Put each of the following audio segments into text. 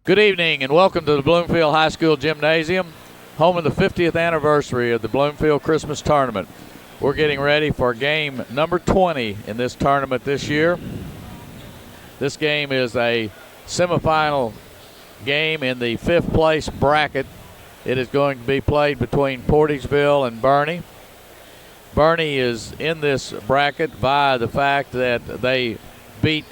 Good evening and welcome to the Bloomfield High School Gymnasium, home of the 50th anniversary of the Bloomfield Christmas Tournament. We're getting ready for game number 20 in this tournament this year. This game is a semifinal game in the fifth place bracket. It is going to be played between Portageville and Boerne. Boerne is in this bracket via the fact that they beat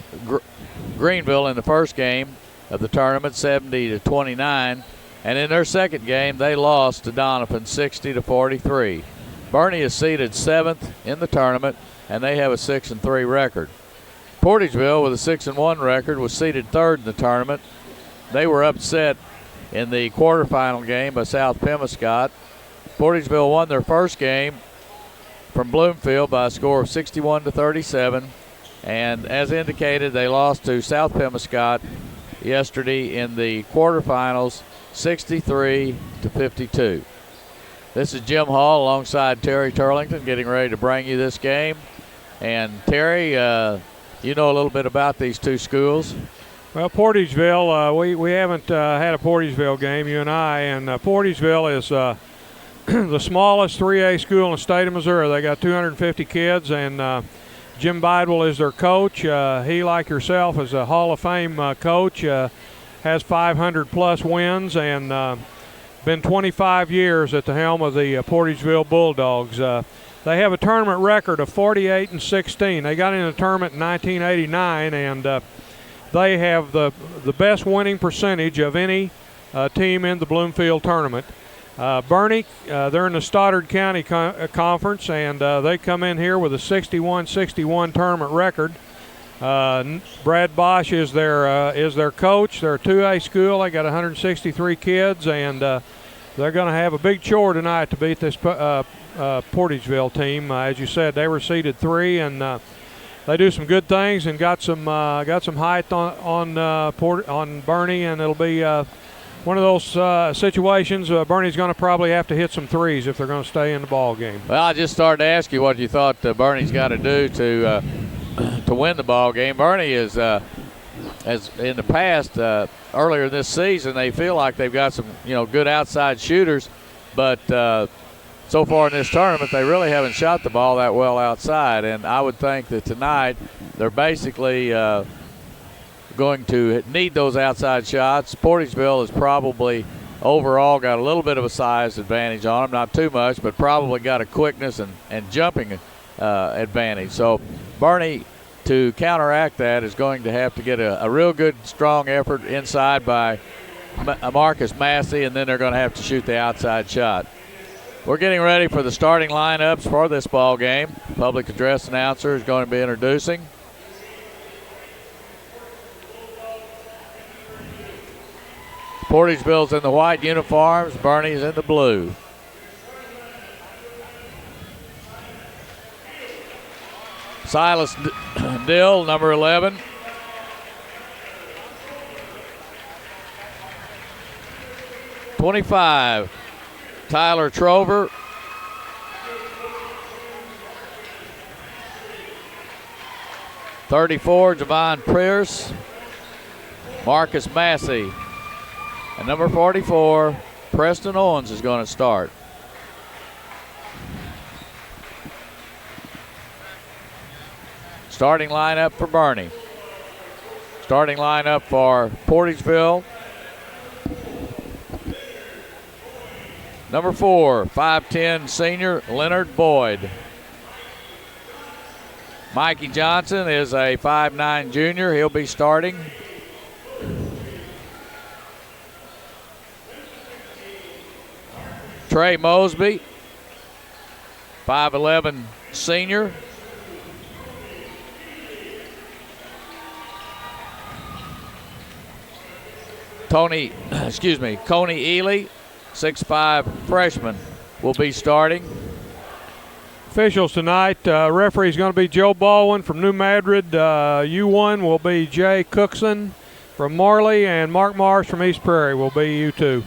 Greenville in the first game of the tournament 70-29, and in their second game they lost to Doniphan 60-43. Boerne is seeded 7th in the tournament and they have a 6-3 record. Portageville with a 6-1 record was seeded 3rd in the tournament. They were upset in the quarterfinal game by South Pemiscot. Portageville won their first game from Bloomfield by a score of 61-37, and as indicated they lost to South Pemiscot yesterday in the quarterfinals 63-52. This is Jim Hall alongside Terry Turlington getting ready to bring you this game. And Terry, you know a little bit about these two schools. Well, Portageville, we haven't had a Portageville game, you and I, and Portageville is the smallest 3A school in the state of Missouri. They got 250 kids, and Jim Bidwell is their coach. He, like yourself, is a Hall of Fame coach, has 500-plus wins, and been 25 years at the helm of the Portageville Bulldogs. They have a tournament record of 48-16. They got in the tournament in 1989, and they have the best winning percentage of any team in the Bloomfield tournament. Boerne, they're in the Stoddard County Conference, and they come in here with a 61-61 tournament record. Brad Bosch is their coach. They're a 2A school. They got 163 kids, and they're going to have a big chore tonight to beat this Portageville team. As you said, they were seeded 3, and they do some good things and got some height on Boerne, and it'll be one of those situations. Boerne's going to probably have to hit some threes if they're going to stay in the ball game. Well, I just started to ask you what you thought Boerne's got to do to win the ball game. Boerne is, as in the past, earlier this season, they feel like they've got some good outside shooters, but so far in this tournament they really haven't shot the ball that well outside. And I would think that tonight they're basically going to need those outside shots. Portageville has probably overall got a little bit of a size advantage on them, not too much, but probably got a quickness and jumping advantage. So Boerne, to counteract that, is going to have to get a real good, strong effort inside by Marcus Massey, and then they're going to have to shoot the outside shot. We're getting ready for the starting lineups for this ball game. Public address announcer is going to be introducing. Portageville's in the white uniforms, Boerne's in the blue. Silas Dill, number 11. (25) Tyler Trover. (34) Javon Pierce. Marcus Massey. And number 44, Preston Owens, is going to start. Starting lineup for Boerne. Starting lineup for Portageville. Number 4, 5'10" senior Leonard Boyd. Mikey Johnson is a 5'9" junior. He'll be starting. Trey Mosby, 5'11" senior. Coney Ely, 6'5" freshman, will be starting. Officials tonight, referee's going to be Joe Baldwin from New Madrid. U1 will be Jay Cookson from Marley, and Mark Marsh from East Prairie will be U2.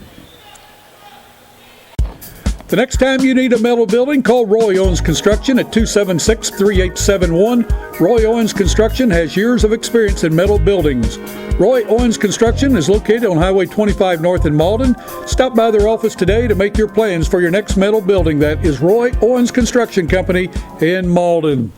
The next time you need a metal building, call Roy Owens Construction at 276-3871. Roy Owens Construction has years of experience in metal buildings. Roy Owens Construction is located on Highway 25 North in Malden. Stop by their office today to make your plans for your next metal building. That is Roy Owens Construction Company in Malden.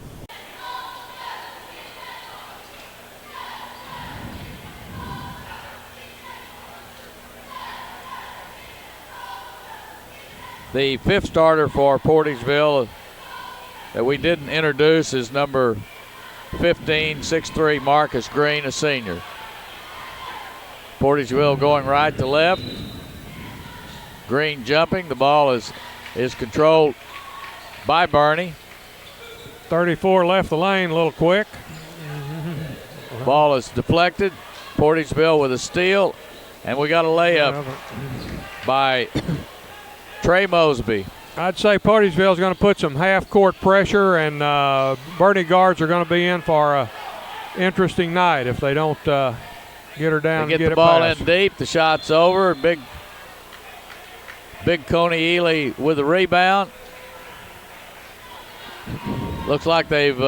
The fifth starter for Portageville that we didn't introduce is number 15, 6'3", Marcus Green, a senior. Portageville going right to left. Green jumping. The ball is controlled by Bernie. 34 left the lane a little quick. Ball is deflected. Portageville with a steal. And we got a layup by Trey Mosby. I'd say Portageville's going to put some half-court pressure, and Bernie guards are going to be in for an interesting night if they don't get her down they and get the it ball past. in deep. The shot's over. Big Coney Ely with the rebound. Looks like they've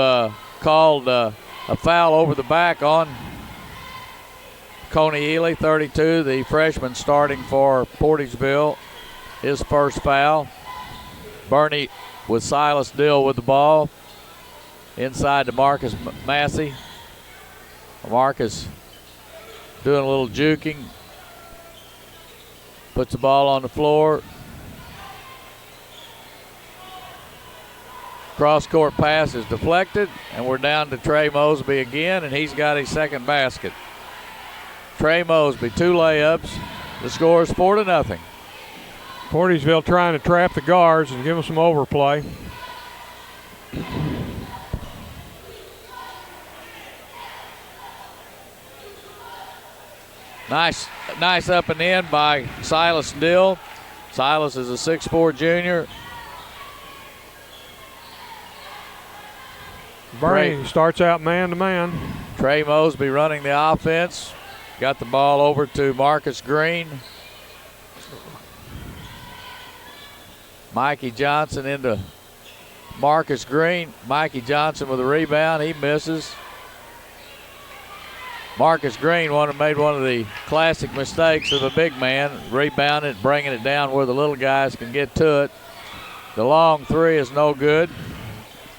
called a foul over the back on Coney Ely, 32, the freshman starting for Portageville. His first foul. Bernie with Silas Dill with the ball. Inside to Marcus Massey. Marcus doing a little juking. Puts the ball on the floor. Cross-court pass is deflected, and we're down to Trey Mosby again, and he's got his second basket. Trey Mosby, 2 layups. The score is 4-0. Portageville trying to trap the guards and give them some overplay. Nice up and in by Silas Dill. Silas is a 6'4" junior. Bernie starts out man-to-man. Trey Mosby running the offense. Got the ball over to Marcus Green. Mikey Johnson into Marcus Green. Mikey Johnson with a rebound. He misses. Marcus Green made one of the classic mistakes of a big man. Rebounding, bringing it down where the little guys can get to it. The long three is no good.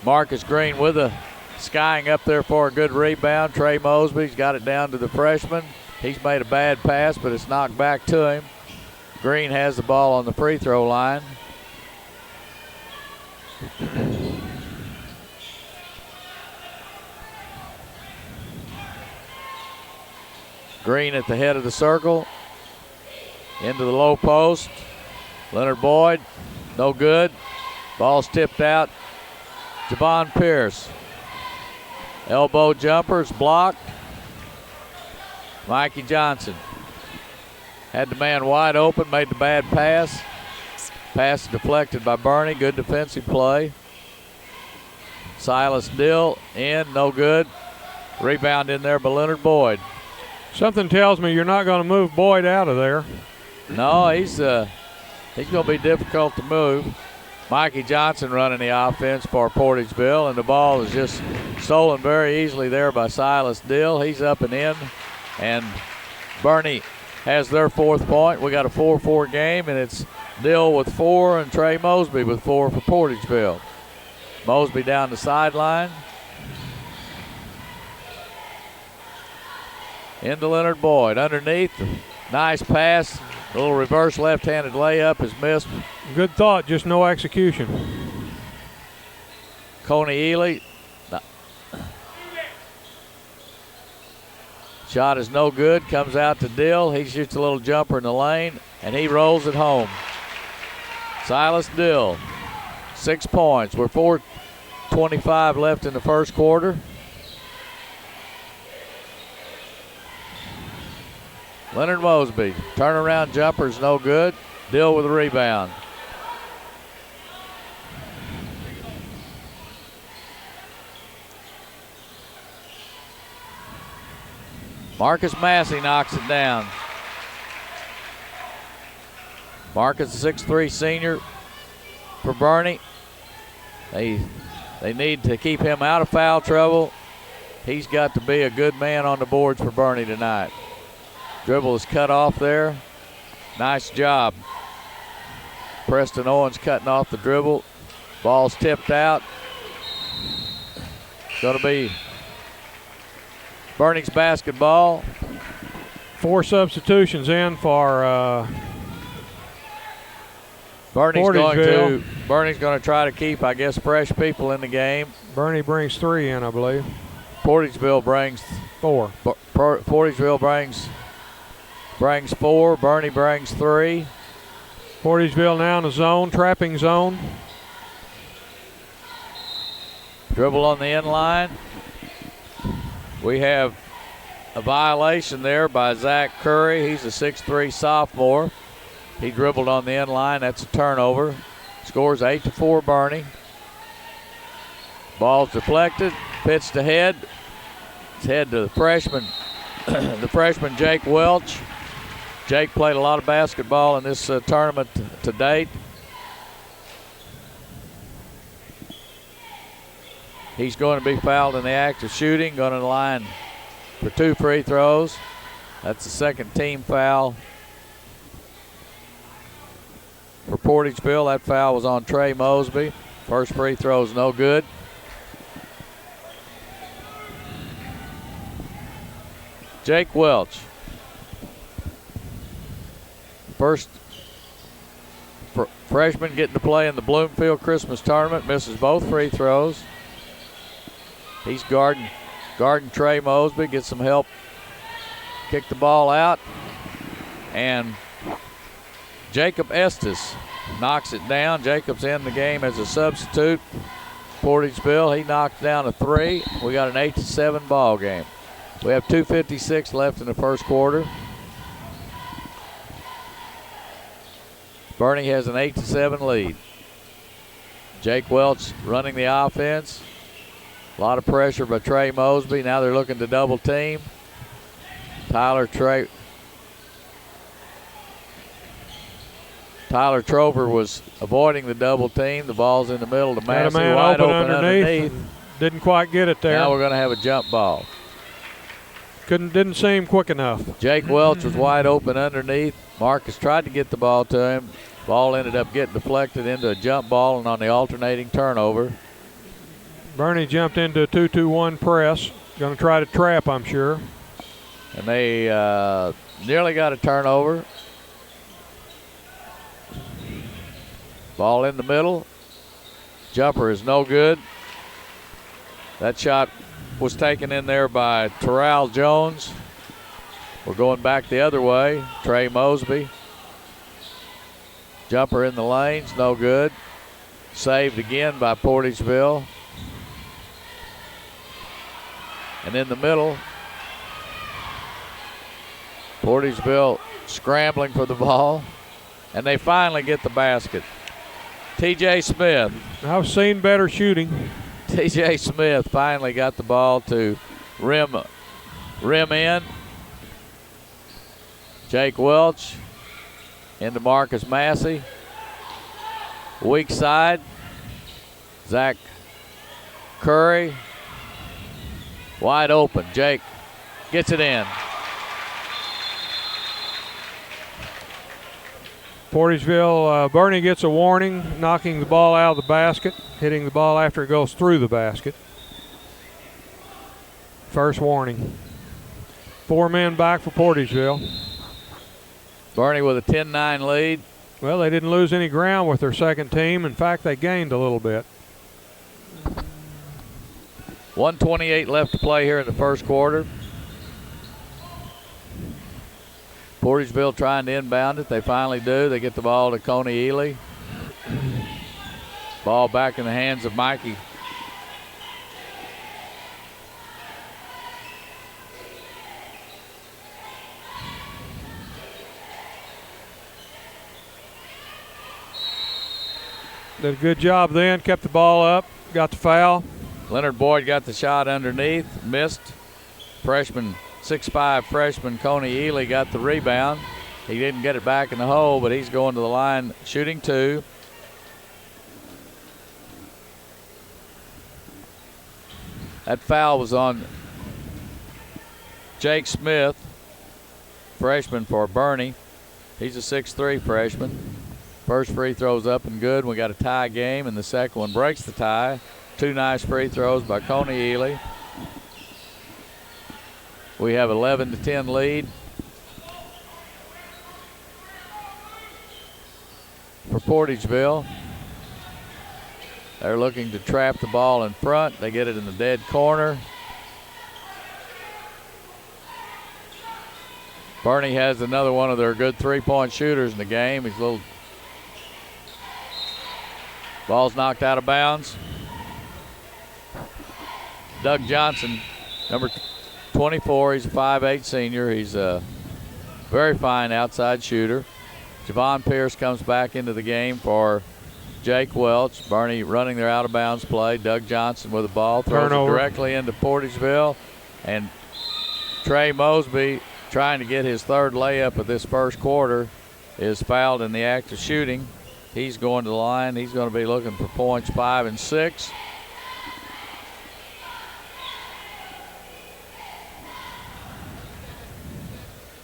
Marcus Green with a skying up there for a good rebound. Trey Mosby's got it down to the freshman. He's made a bad pass, but it's knocked back to him. Green has the ball on the free throw line. Green at the head of the circle. Into the low post. Leonard Boyd, no good. Ball's tipped out. Javon Pierce. Elbow jumpers blocked. Mikey Johnson had the man wide open, made the bad pass. Pass deflected by Bernie. Good defensive play. Silas Dill in, no good. Rebound in there by Leonard Boyd. Something tells me you're not going to move Boyd out of there. No, he's going to be difficult to move. Mikey Johnson running the offense for Portageville, and the ball is just stolen very easily there by Silas Dill. He's up and in, and Bernie has their 4th point. We got a 4-4 game, and it's Dill with 4 and Trey Mosby with 4 for Portageville. Mosby down the sideline. Into Leonard Boyd. Underneath. Nice pass. A little reverse left-handed layup is missed. Good thought, just no execution. Coney Ely. Shot is no good. Comes out to Dill. He shoots a little jumper in the lane, and he rolls it home. Silas Dill, 6 points. We're 4:25 left in the first quarter. Leonard Mosby, turnaround jumper's no good. Dill with a rebound. Marcus Massey knocks it down. Marcus, a 6'3" senior. for Bernie. They need to keep him out of foul trouble. He's got to be a good man on the boards for Bernie tonight. Dribble is cut off there. Nice job. Preston Owens cutting off the dribble. Ball's tipped out. Going to be Bernie's basketball. 4 substitutions in for Bernie's going to try to keep, I guess, fresh people in the game. Bernie brings 3 in, I believe. Portageville brings 4. Portageville brings 4. Bernie brings 3. Portageville now in the zone, trapping zone. Dribble on the end line. We have a violation there by Zach Curry. He's a 6'3" sophomore. He dribbled on the end line. That's a turnover. Scores 8-4 Bernie. Ball's deflected. Pitched ahead. It's head to the freshman, the freshman Jake Welch. Jake played a lot of basketball in this tournament to date. He's going to be fouled in the act of shooting. Going to the line for 2 free throws. That's the second team foul for Portageville. That foul was on Trey Mosby. First free throw is no good. Jake Welch. First freshman getting to play in the Bloomfield Christmas Tournament. Misses both free throws. He's guarding Trey Mosby. Gets some help. Kick the ball out. And Jacob Estes knocks it down. Jacob's in the game as a substitute. Portageville, he knocked down a 3. We got an 8-7 ball game. We have 2:56 left in the first quarter. Bernie has an 8-7 lead. Jake Welch running the offense. A lot of pressure by Trey Mosby. Now they're looking to double team. Tyler Trover was avoiding the double team. The ball's in the middle to Massey. Wide open underneath. Didn't quite get it there. Now we're going to have a jump ball. Didn't seem quick enough. Jake Welch was wide open underneath. Marcus tried to get the ball to him. Ball ended up getting deflected into a jump ball and on the alternating turnover. Bernie jumped into a 2-2-1 press. Going to try to trap, I'm sure. And they nearly got a turnover. Ball in the middle. Jumper is no good. That shot was taken in there by Terrell Jones. We're going back the other way. Trey Mosby. Jumper in the lanes, no good. Saved again by Portageville. And in the middle, Portageville scrambling for the ball. And they finally get the basket. T.J. Smith. I've seen better shooting. T.J. Smith finally got the ball to rim in. Jake Welch into Marcus Massey. Weak side. Zach Curry. Wide open. Jake gets it in. Portageville, Bernie gets a warning, knocking the ball out of the basket, hitting the ball after it goes through the basket. First warning. 4 men back for Portageville. Bernie with a 10-9 lead. Well, they didn't lose any ground with their second team. In fact, they gained a little bit. 1:28 left to play here in the first quarter. Portageville trying to inbound it. They finally do. They get the ball to Coney Ely. Ball back in the hands of Mikey. Did a good job then, kept the ball up, got the foul. Leonard Boyd got the shot underneath, missed. Freshman, 6'5" freshman Coney Ely got the rebound. He didn't get it back in the hole, but he's going to the line shooting 2. That foul was on Jake Smith, freshman for Bernie. He's a 6'3" freshman. First free throw's up and good. We got a tie game, and the second one breaks the tie. 2 nice free throws by Coney Ely. We have 11-10 lead for Portageville. They're looking to trap the ball in front. They get it in the dead corner. Bernie has another one of their good three-point shooters in the game. He's a little ball's knocked out of bounds. Doug Johnson, number 24, he's a 5'8" senior. He's a very fine outside shooter. Javon Pierce comes back into the game for Jake Welch. Bernie running their out-of-bounds play. Doug Johnson with the ball, throws it directly into Portageville. And Trey Mosby, trying to get his third layup of this first quarter, is fouled in the act of shooting. He's going to the line. He's going to be looking for points 5 and 6.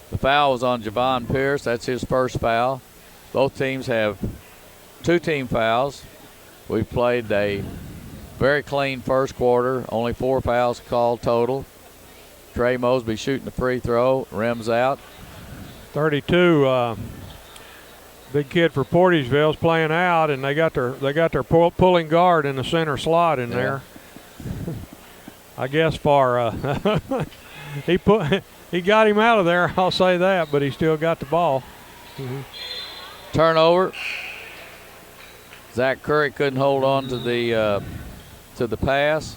The foul was on Javon Pierce. That's his first foul. Both teams have 2 team fouls. We've played a very clean first quarter. Only 4 fouls called total. Trey Mosby shooting the free throw. Rims out. 32. Big kid for Portageville's playing out, and they got their pulling guard in the center slot in there. I guess for he got him out of there. I'll say that, but he still got the ball. Turnover. Zach Curry couldn't hold on to the pass.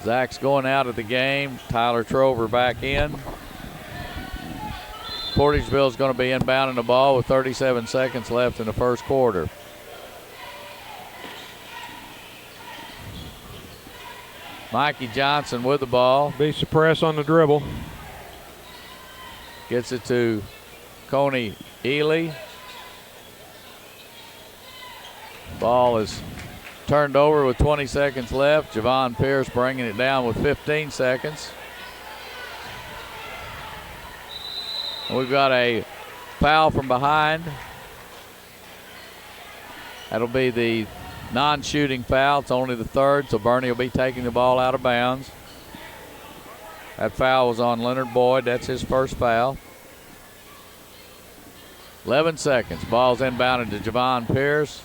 Zach's going out of the game. Tyler Trover back in. Portageville's going to be inbounding the ball with 37 seconds left in the first quarter. Mikey Johnson with the ball. Be suppressed on the dribble. Gets it to Coney Ely. Ball is turned over with 20 seconds left. Javon Pierce bringing it down with 15 seconds. And we've got a foul from behind. That'll be the non-shooting foul. It's only the third, so Bernie will be taking the ball out of bounds. That foul was on Leonard Boyd. That's his first foul. 11 seconds. Ball's inbounded to Javon Pierce.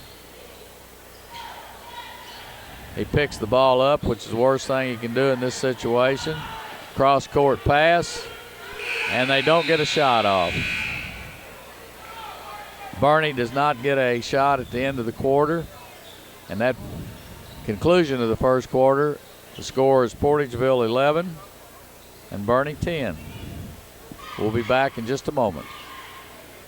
He picks the ball up, which is the worst thing he can do in this situation. Cross-court pass, and they don't get a shot off. Bernie does not get a shot at the end of the quarter. And that conclusion of the first quarter, the score is Portageville 11 and Bernie 10. We'll be back in just a moment.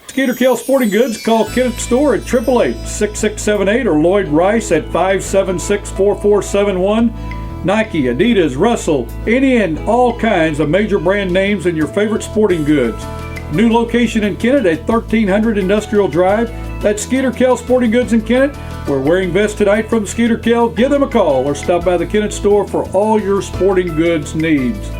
Skeeter-Kell Sporting Goods. Call Kenneth Store at 888-6678 or Lloyd Rice at 576-4471. Nike, Adidas, Russell, any and all kinds of major brand names in your favorite sporting goods. New location in Kennett at 1300 Industrial Drive. That's Skeeter-Kell Sporting Goods in Kennett. We're wearing vests tonight from Skeeter-Kell. Give them a call or stop by the Kennett store for all your sporting goods needs.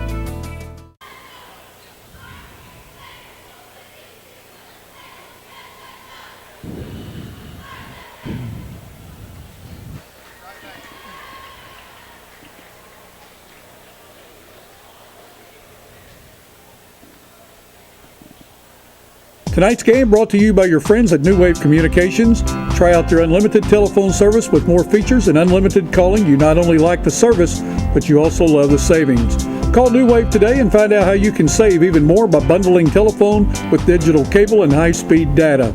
Tonight's game brought to you by your friends at New Wave Communications. Try out their unlimited telephone service with more features and unlimited calling. You not only like the service, but you also love the savings. Call New Wave today and find out how you can save even more by bundling telephone with digital cable and high-speed data.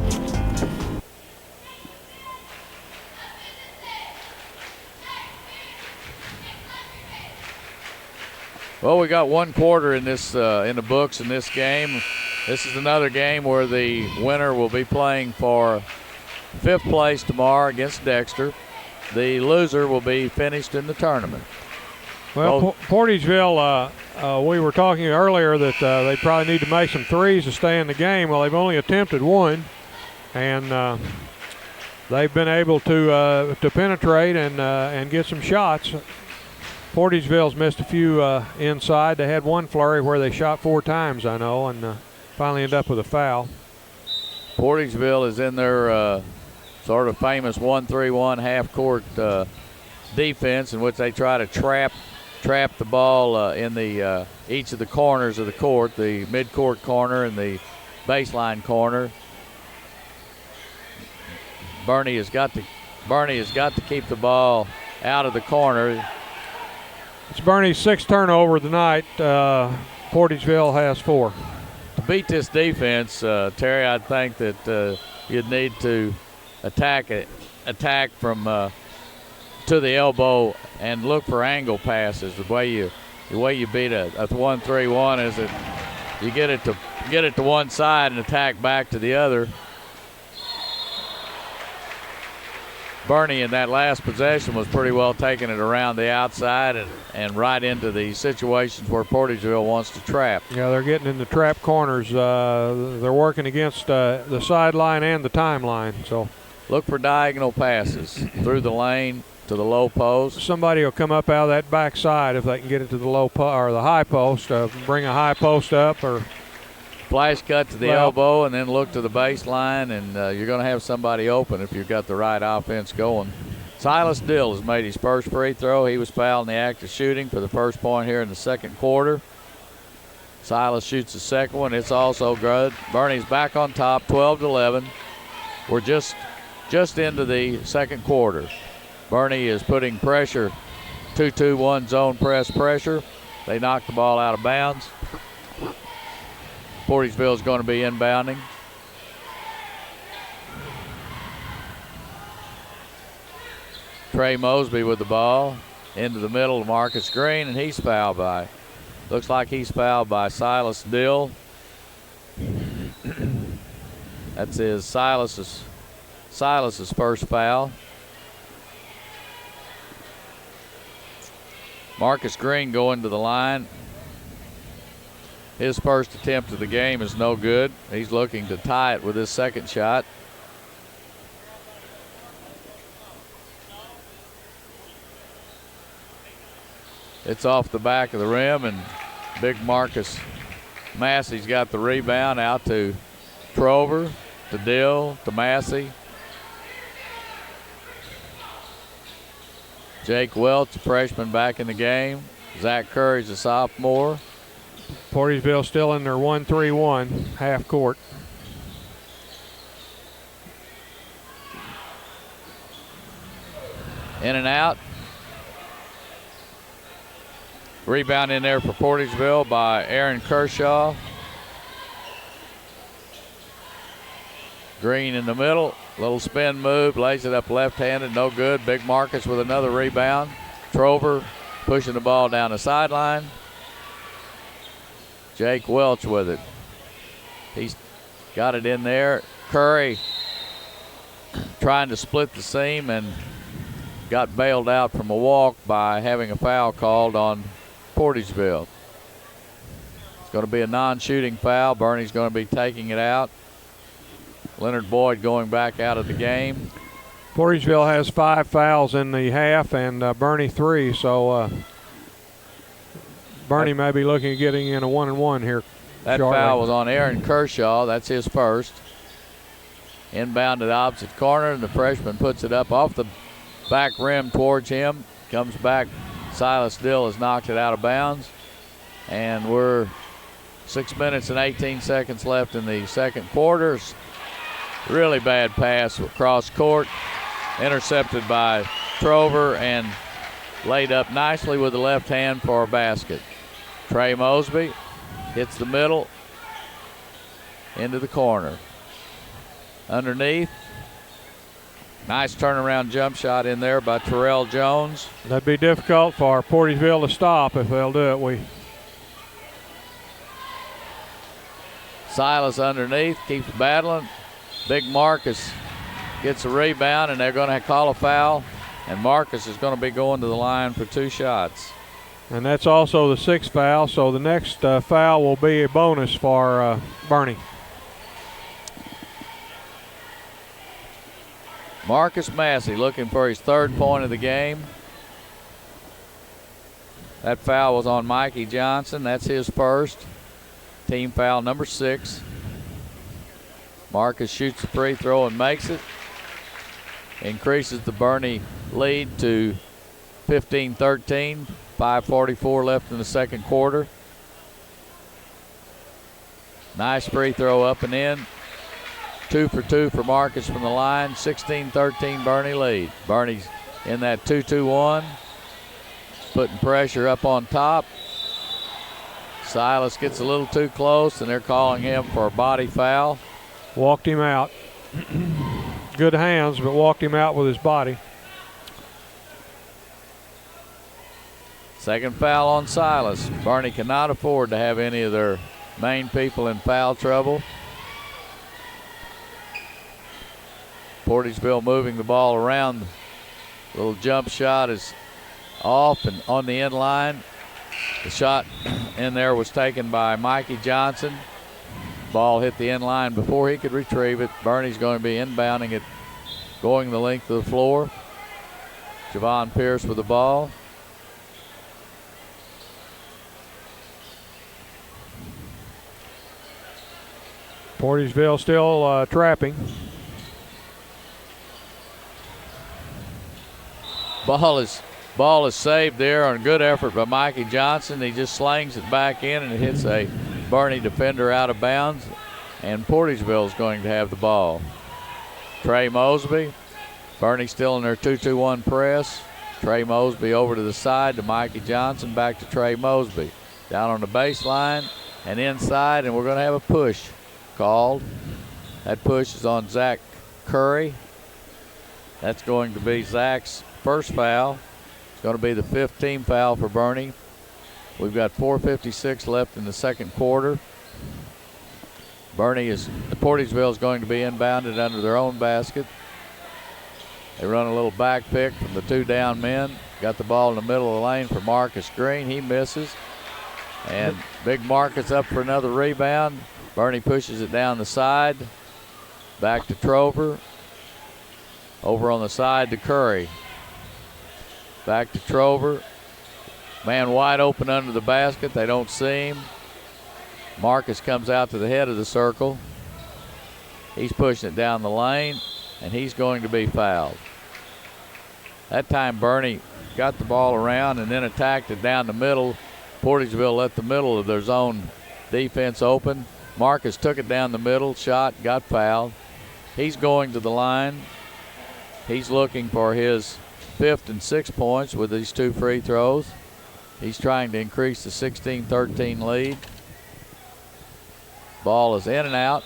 Well, we got one quarter in this in the books in this game. This is another game where the winner will be playing for 5th place tomorrow against Dexter. The loser will be finished in the tournament. Well, Portageville, we were talking earlier that they probably need to make some threes to stay in the game. Well, they've only attempted one, and they've been able to penetrate and get some shots. Portageville's missed a few inside. They had one flurry where they shot 4 times, I know, and finally ended up with a foul. Portageville is in their sort of famous 1-3-1 half-court defense, in which they try to trap the ball in the each of the corners of the court, the mid-court corner and the baseline corner. Bernie has got to keep the ball out of the corner. It's Bernie's 6th turnover tonight. Portageville has 4. To beat this defense, Terry, I'd think that you'd need to attack from to the elbow and look for angle passes. The way you beat a 1-3-1 is that you get it to one side and attack back to the other. Bernie in that last possession was pretty well taking it around the outside and right into the situations where Portageville wants to trap. Yeah, they're getting in the trap corners. They're working against the sideline and the timeline. So look for diagonal passes through the lane to the low post. Somebody will come up out of that backside if they can get it to the low or the high post. Bring a high post up or flash cut to the elbow and then look to the baseline, and you're going to have somebody open if you've got the right offense going. Silas Dill has made his first free throw. He was fouled in the act of shooting for the first point here in the second quarter. Silas shoots the second one. It's also good. Bernie's back on top, 12-11. We're just into the second quarter. Bernie is putting pressure, 2-2-1 zone press pressure. They knocked the ball out of bounds. Portageville is going to be inbounding. Trey Mosby with the ball into the middle of Marcus Green, and he's fouled by, looks like he's fouled by Silas Dill. That's his Silas's first foul. Marcus Green going to the line. His first attempt of the game is no good. He's looking to tie it with his second shot. It's off the back of the rim, and big Marcus Massey's got the rebound out to Trover, to Dill, to Massey. Jake Welch, a freshman, back in the game. Zach Curry's a sophomore. Portageville still in their 1-3-1 half court. In and out. Rebound in there for Portageville by Aaron Kershaw. Green in the middle. Little spin move. Lays it up left-handed. No good. Big Marcus with another rebound. Trover pushing the ball down the sideline. Jake Welch with it. He's got it in there. Curry trying to split the seam and got bailed out from a walk by having a foul called on Portageville. It's going to be a non-shooting foul. Bernie's going to be taking it out. Leonard Boyd going back out of the game. Portageville has 5 fouls in the half and Bernie 3, so Bernie may be looking at getting in a 1-and-1 here. That shortly. Foul was on Aaron Kershaw. That's his first. Inbound to the opposite corner, and the freshman puts it up off the back rim towards him. Comes back. Silas Dill has knocked it out of bounds. And we're 6 minutes and 18 seconds left in the second quarter. Really bad pass across court. Intercepted by Trover and laid up nicely with the left hand for a basket. Trey Mosby hits the middle into the corner. Underneath. Nice turnaround jump shot in there by Terrell Jones. That'd be difficult for Portageville to stop if they'll do it. Silas underneath, keeps battling. Big Marcus gets a rebound, and they're going to call a foul. And Marcus is going to be going to the line for 2 shots. And that's also the 6th foul, so the next foul will be a bonus for Bernie. Marcus Massey looking for his 3rd point of the game. That foul was on Mikey Johnson. That's his first. Team foul number 6. Marcus shoots the free throw and makes it. Increases the Bernie lead to 15-13. 5:44 left in the second quarter. Nice free throw up and in. 2 for 2 for Marcus from the line. 16-13 Bernie lead. Bernie's in that 2-2-1. Putting pressure up on top. Silas gets a little too close, and they're calling him for a body foul. Walked him out. Good hands, but walked him out with his body. Second foul on Silas. Bernie cannot afford to have any of their main people in foul trouble. Portageville moving the ball around. Little jump shot is off and on the end line. The shot in there was taken by Mikey Johnson. Ball hit the end line before he could retrieve it. Bernie's going to be inbounding it, going the length of the floor. Javon Pierce with the ball. Portageville still trapping. Ball is saved there on a good effort by Mikey Johnson. He just slings it back in and it hits a Bernie defender out of bounds. And Portageville is going to have the ball. Trey Mosby. Bernie still in their 2-2-1 press. Trey Mosby over to the side to Mikey Johnson. Back to Trey Mosby. Down on the baseline and inside, and we're going to have a push called. That push is on Zach Curry. That's going to be Zach's first foul. It's going to be the 5th team foul for Bernie. We've got 4:56 left in the second quarter. Portageville is going to be inbounded under their own basket. They run a little back pick from the 2 down men. Got the ball in the middle of the lane for Marcus Green. He misses. And Big Marcus up for another rebound. Bernie pushes it down the side. Back to Trover. Over on the side to Curry. Back to Trover. Man wide open under the basket. They don't see him. Marcus comes out to the head of the circle. He's pushing it down the lane, and he's going to be fouled. That time Bernie got the ball around and then attacked it down the middle. Portageville let the middle of their zone defense open. Marcus took it down the middle, shot, got fouled. He's going to the line. He's looking for his 5th and 6th points with these 2 free throws. He's trying to increase the 16-13 lead. Ball is in and out.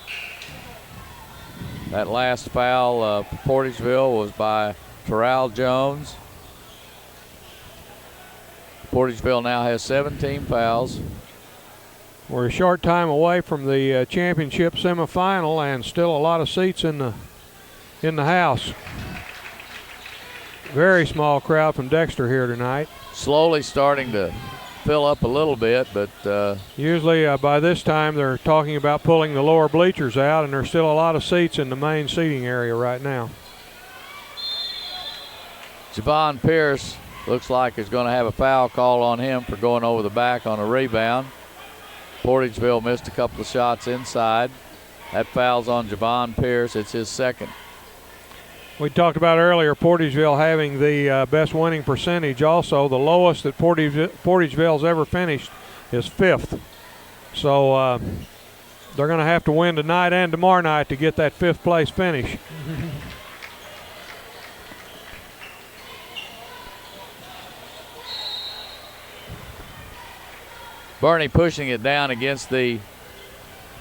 That last foul for Portageville was by Terrell Jones. Portageville now has 17 fouls. We're a short time away from the championship semifinal, and still a lot of seats in the house. Very small crowd from Dexter here tonight. Slowly starting to fill up a little bit, but usually by this time they're talking about pulling the lower bleachers out, and there's still a lot of seats in the main seating area right now. Javon Pierce looks like is going to have a foul call on him for going over the back on a rebound. Portageville missed a couple of shots inside. That foul's on Javon Pierce. It's his 2nd. We talked about earlier Portageville having the best winning percentage. Also, the lowest that Portageville's ever finished is 5th. So they're going to have to win tonight and tomorrow night to get that 5th place finish. Bernie pushing it down against the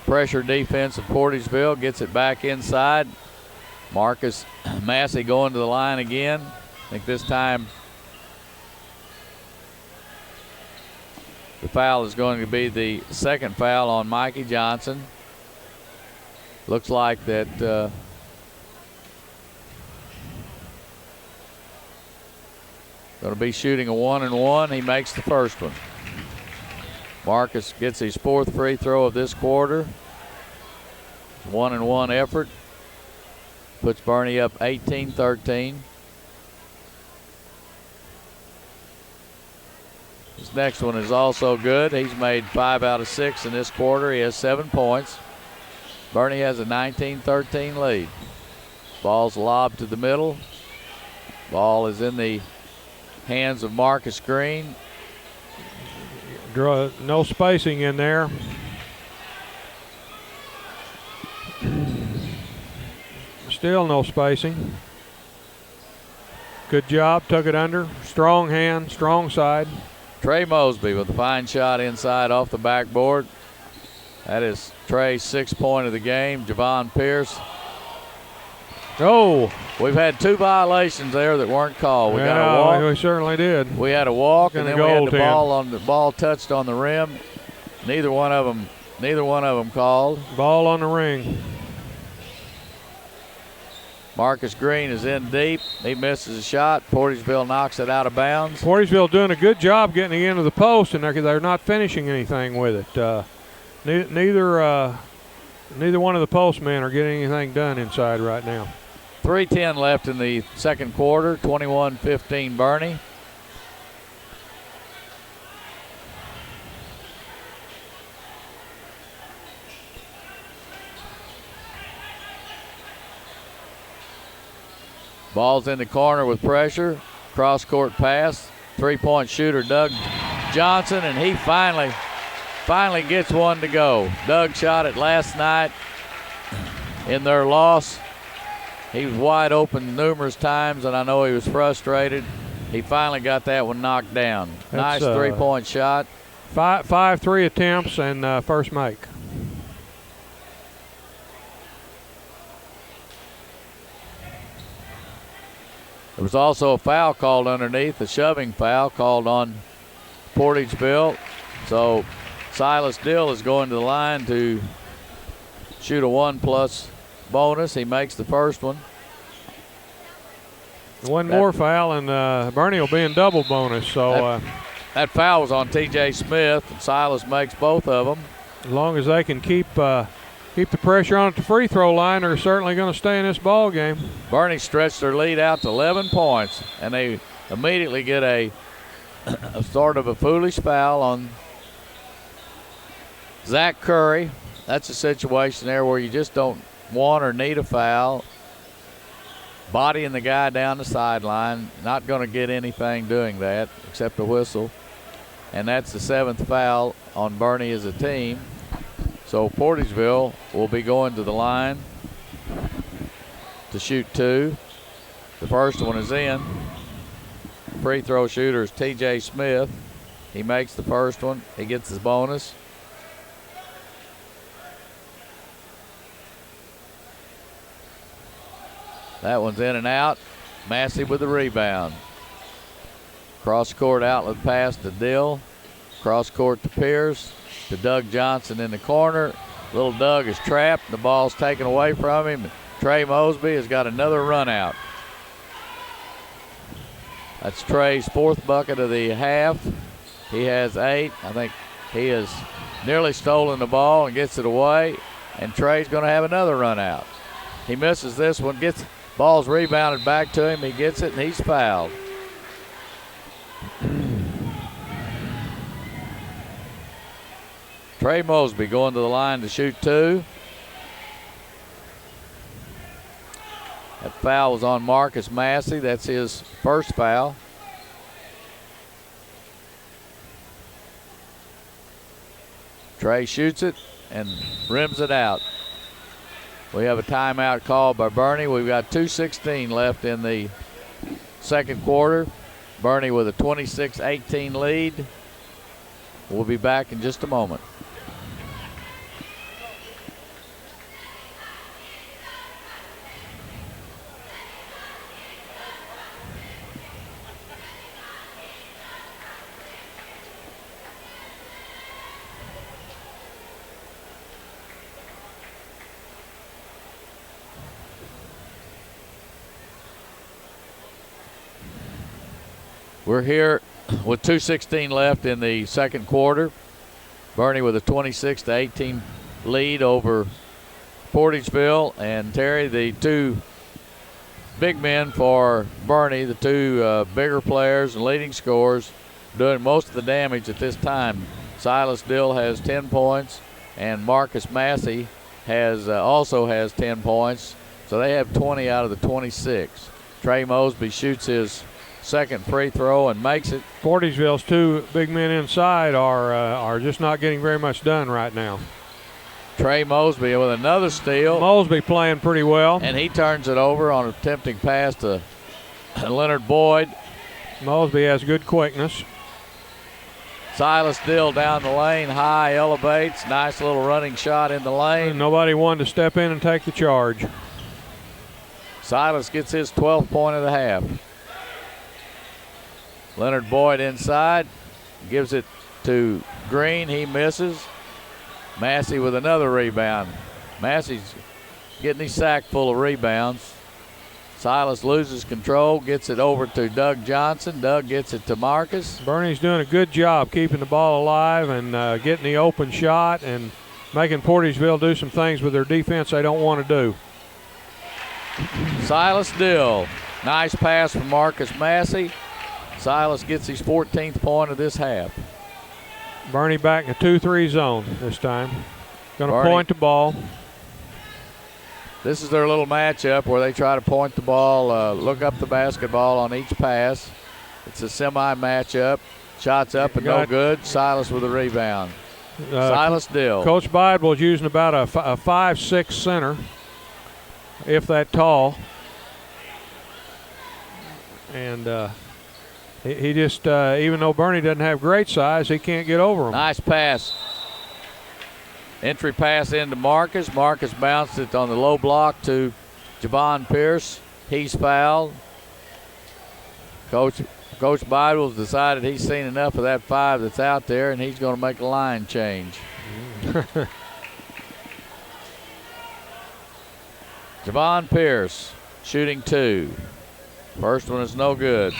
pressure defense of Portageville. Gets it back inside. Marcus Massey going to the line again. I think this time the foul is going to be the 2nd foul on Mikey Johnson. Looks like that going to be shooting a 1-and-1. He makes the first one. Marcus gets his 4th free throw of this quarter. 1-and-1 effort. Puts Bernie up 18-13. This next one is also good. He's made 5 out of 6 in this quarter. He has 7 points. Bernie has a 19-13 lead. Ball's lobbed to the middle. Ball is in the hands of Marcus Green. No spacing in there. Still no spacing. Good job, took it under. Strong hand, strong side. Trey Mosby with a fine shot inside off the backboard. That is Trey's 6th point of the game. Javon Pierce. Oh, we've had 2 violations there that weren't called. We got a walk. We certainly did. We had a walk, and then we had the goal ball touched on the rim. Neither one of them called. Ball on the ring. Marcus Green is in deep. He misses a shot. Portageville knocks it out of bounds. Portageville doing a good job getting it into the post, and they're not finishing anything with it. Neither one of the postmen are getting anything done inside right now. 3:10 left in the second quarter. 21-15 Bernie. Ball's in the corner with pressure. Cross-court pass. 3-point shooter Doug Johnson, and he finally gets one to go. Doug shot it last night in their loss. He was wide open numerous times, and I know he was frustrated. He finally got that one knocked down. Nice 3-point shot. 5 3 attempts and first make. There was also a foul called underneath, a shoving foul called on Portageville. So Silas Dill is going to the line to shoot a 1+ bonus. He makes the first one. One more foul, and Bernie will be in double bonus. So that foul was on T.J. Smith, and Silas makes both of them. As long as they can keep the pressure on at the free throw line, they're certainly going to stay in this ball game. Bernie stretched their lead out to 11 points, and they immediately get a sort of a foolish foul on Zach Curry. That's a situation there where you just don't want or need a foul. Bodying the guy down the sideline, not going to get anything doing that except a whistle. And that's the 7th foul on Bernie as a team. So Portageville will be going to the line to shoot 2. The first one is in. Free throw shooter is T.J. Smith. He makes the first one. He gets his bonus. That one's in and out. Massey with the rebound. Cross-court outlet pass to Dill. Cross-court to Pierce. To Doug Johnson in the corner. Little Doug is trapped. The ball's taken away from him. Trey Mosby has got another run out. That's Trey's 4th bucket of the half. He has 8. I think he has nearly stolen the ball and gets it away. And Trey's going to have another run out. He misses this one. Ball's rebounded back to him. He gets it, and he's fouled. Trey Mosby going to the line to shoot 2. That foul was on Marcus Massey. That's his first foul. Trey shoots it and rims it out. We have a timeout called by Bernie. We've got 2:16 left in the second quarter. Bernie with a 26-18 lead. We'll be back in just a moment. We're here with 2:16 left in the second quarter. Bernie with a 26-18 lead over Portageville. And Terry, the 2 big men for Bernie, the 2 bigger players and leading scorers, doing most of the damage at this time. Silas Dill has 10 points, and Marcus Massey also has 10 points. So they have 20 out of the 26. Trey Mosby shoots his second free throw and makes it. Portageville's two big men inside are just not getting very much done right now. Trey Mosby with another steal. Mosby playing pretty well. And he turns it over on a tempting pass to Leonard Boyd. Mosby has good quickness. Silas Dill down the lane, high, elevates. Nice little running shot in the lane. And nobody wanted to step in and take the charge. Silas gets his 12th point of the half. Leonard Boyd inside, gives it to Green. He misses. Massey with another rebound. Massey's getting his sack full of rebounds. Silas loses control, gets it over to Doug Johnson. Doug gets it to Marcus. Bernie's doing a good job keeping the ball alive and getting the open shot and making Portageville do some things with their defense they don't want to do. Silas Dill. Nice pass from Marcus Massey. Silas gets his 14th point of this half. Bernie back in a 2-3 zone this time. Going to point the ball. This is their little matchup where they try to point the ball, look up the basketball on each pass. It's a semi-matchup. Shots up and no good. Silas with a rebound. Silas Dill. Coach Bidwell's using about a 5'6" center, if that tall. And he just, even though Bernie doesn't have great size, he can't get over him. Nice pass. Entry pass into Marcus. Marcus bounced it on the low block to Javon Pierce. He's fouled. Coach Bidwell's decided he's seen enough of that 5 that's out there, and he's going to make a line change. Javon Pierce shooting 2. First one is no good.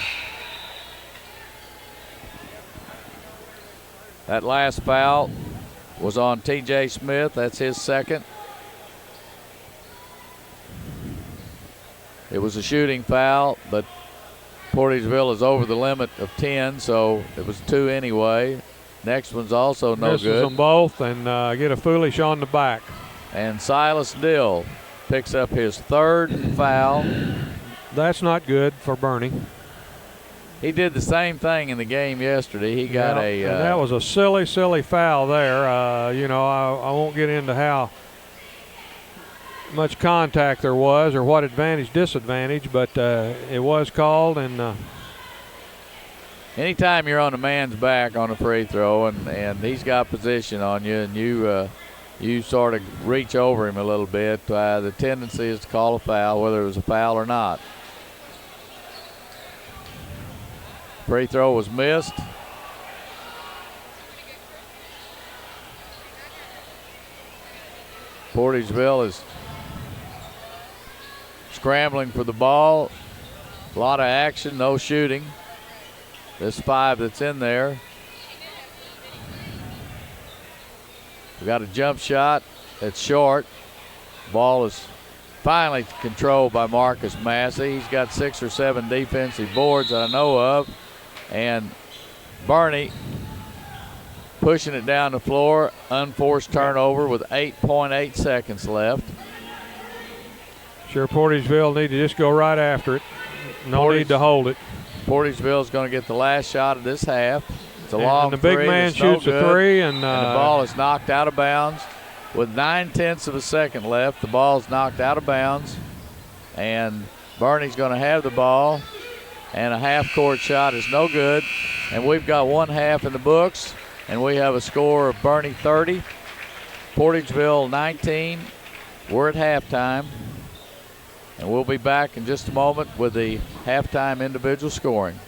That last foul was on T.J. Smith. That's his second. It was a shooting foul, but Portageville is over the limit of 10, so it was 2 anyway. Next one's also no Misses good. them both and get a foolish on the back. And Silas Dill picks up his 3rd foul. That's not good for Bernie. He did the same thing in the game yesterday. He got and that was a silly, silly foul there. I won't get into how much contact there was or what advantage, disadvantage, but it was called. And anytime you're on a man's back on a free throw and he's got position on you and you sort of reach over him a little bit, the tendency is to call a foul, whether it was a foul or not. Free throw was missed. Portageville is scrambling for the ball. A lot of action, no shooting. This 5 that's in there. We got a jump shot that's short. Ball is finally controlled by Marcus Massey. He's got 6 or 7 defensive boards that I know of. And Bernie pushing it down the floor, unforced turnover with 8.8 seconds left. Sure, Portageville need to just go right after it. No need to hold it. Portageville's going to get the last shot of this half. It's a long and the big three. man shoots a 3, and the ball is knocked out of bounds. With 9/10 of a second left, the ball's knocked out of bounds, and Bernie's going to have the ball. And a half-court shot is no good. And we've got 1 half in the books. And we have a score of Bernie 30, Portageville 19. We're at halftime. And we'll be back in just a moment with the halftime individual scoring.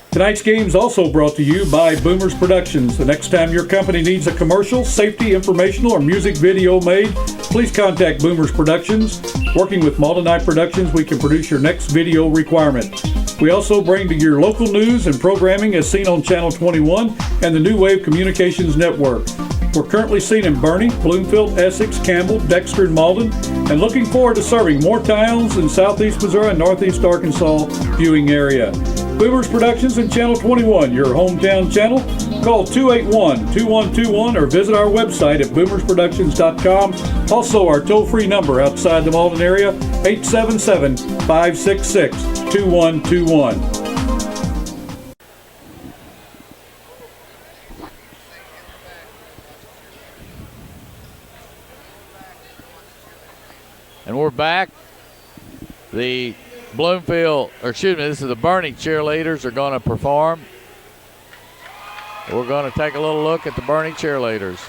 Tonight's game is also brought to you by Boomers Productions. The next time your company needs a commercial, safety, informational, or music video made, please contact Boomers Productions. Working with Maldenite Productions, we can produce your next video requirement. We also bring to your local news and programming as seen on Channel 21 and the New Wave Communications Network. We're currently seen in Bernie, Bloomfield, Essex, Campbell, Dexter, and Malden, and looking forward to serving more towns in southeast Missouri and northeast Arkansas viewing area. Boomers Productions and Channel 21, your hometown channel. Call 281-2121 or visit our website at boomersproductions.com. Also, our toll-free number outside the Malden area, 877-566-2121. And we're back. The this is the Bernie cheerleaders are going to perform. We're going to take a little look at the Bernie cheerleaders.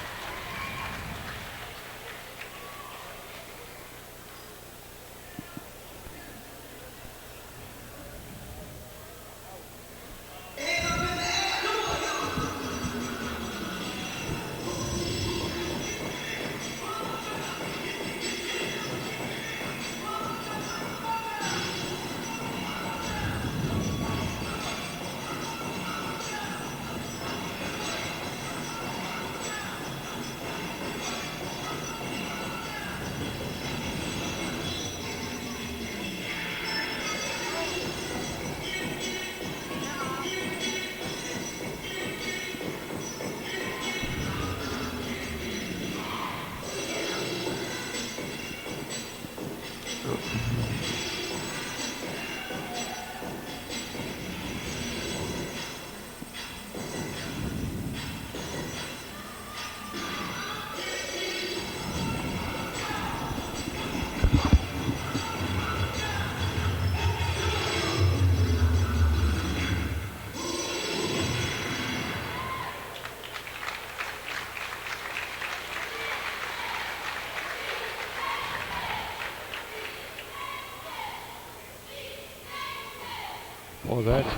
Oh, that is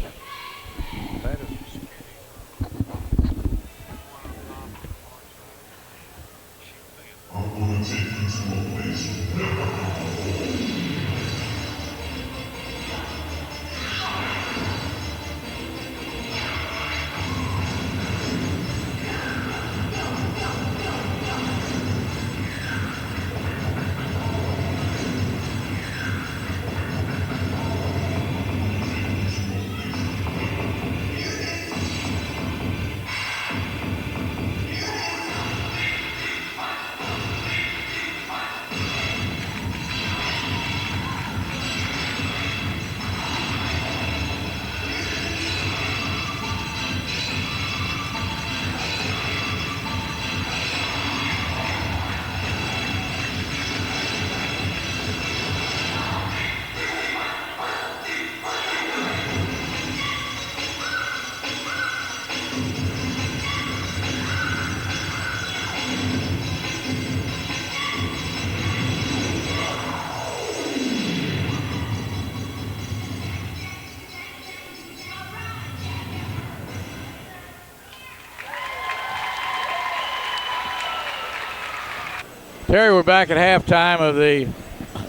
Terry, we're back at halftime of the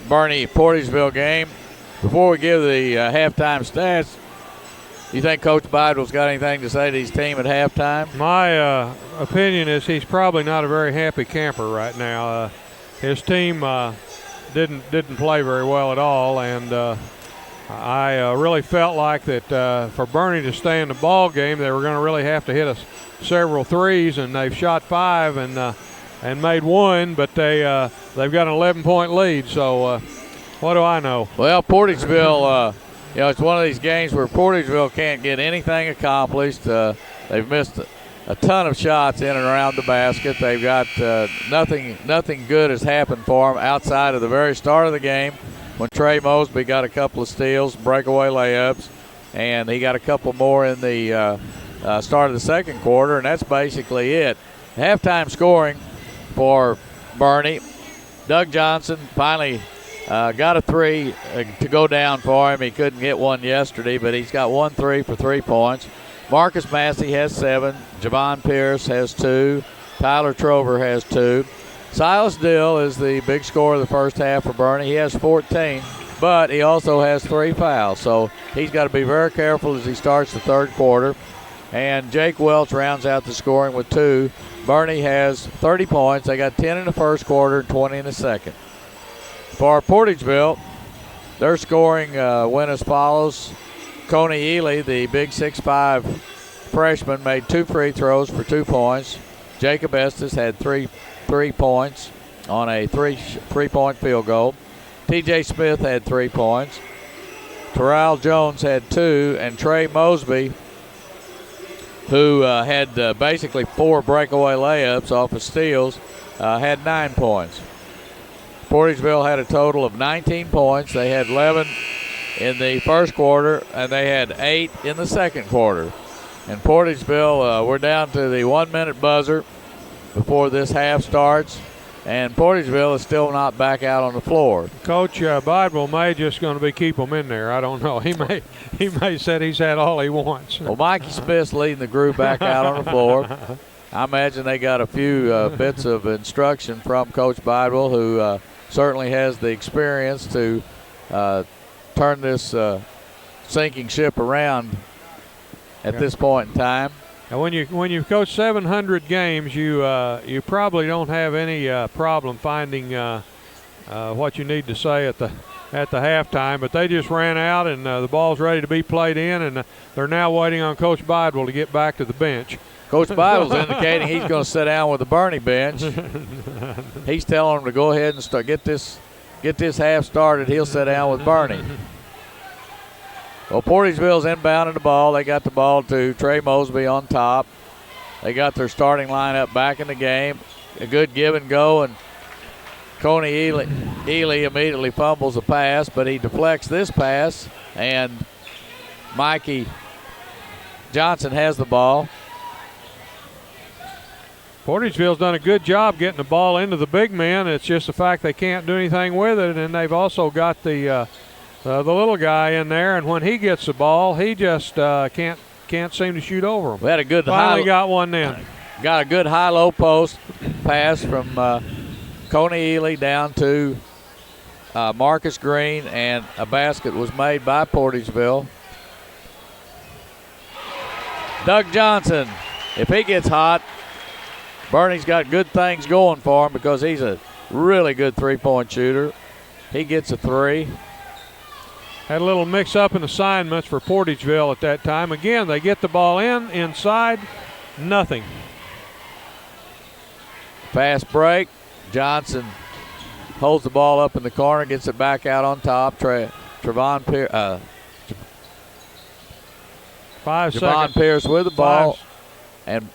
Bernie-Portageville game. Before we give the halftime stats, you think Coach Bidwell's got anything to say to his team at halftime? My opinion is he's probably not a very happy camper right now. His team didn't play very well at all, and I really felt like that for Bernie to stay in the ball game, they were going to really have to hit us several threes, and they've shot 5 and made 1, but they've got an 11-point lead. So what do I know? Well, Portageville, it's one of these games where Portageville can't get anything accomplished. They've missed a ton of shots in and around the basket. They've got nothing good has happened for them outside of the very start of the game when Trey Mosby got a couple of steals, breakaway layups, and he got a couple more in the start of the second quarter, and that's basically it. Halftime scoring for Bernie. Doug Johnson finally got a 3 to go down for him. He couldn't get one yesterday, but he's got 1 3 for 3 points. Marcus Massey has 7. Javon Pierce has 2. Tyler Trover has 2. Silas Dill is the big scorer of the first half for Bernie. He has 14, but he also has 3 fouls. So he's got to be very careful as he starts the third quarter. And Jake Welch rounds out the scoring with 2. Bernie has 30 points. They got 10 in the first quarter and 20 in the second. For Portageville, their scoring went as follows. Coney Ely, the big 6'5" freshman, made 2 free throws for 2 points. Jacob Estes had 3 points on a 3-point field goal. T.J. Smith had 3 points. Terrell Jones had 2, and Trey Mosby, who had basically 4 breakaway layups off of steals, had 9 points. Portageville had a total of 19 points. They had 11 in the first quarter, and they had 8 in the second quarter. And Portageville, we're down to the 1-minute buzzer before this half starts, and Portageville is still not back out on the floor. Coach Bidwell may just going to be keep them in there. I don't know. He may said he's had all he wants. Well, Mikey Smith's leading the group back out on the floor. I imagine they got a few bits of instruction from Coach Bidwell, who certainly has the experience to turn this sinking ship around at this point in time. And when you coach 700 games, you probably don't have any problem finding what you need to say at the halftime. But they just ran out, and the ball's ready to be played in, and they're now waiting on Coach Bidwell to get back to the bench. Coach Bidwell's indicating he's going to sit down with the Bernie bench. He's telling them to go ahead and get this half started. He'll sit down with Bernie. Well, Portageville's inbounding the ball. They got the ball to Trey Mosby on top. They got their starting lineup back in the game. A good give and go, and Coney Ely immediately fumbles a pass, but he deflects this pass, and Mikey Johnson has the ball. Portageville's done a good job getting the ball into the big men. It's just the fact they can't do anything with it, and they've also got the little guy in there, and when he gets the ball, he just can't seem to shoot over him. We had a good finally got one in. Got a good high-low post pass from Coney Ely down to Marcus Green, and a basket was made by Portageville. Doug Johnson, if he gets hot, Bernie's got good things going for him because he's a really good 3-point shooter. He gets a 3. Had a little mix-up in assignments for Portageville at that time. Again, they get the ball inside, nothing. Fast break. Johnson holds the ball up in the corner, gets it back out on top. Javon Pierce with the ball. And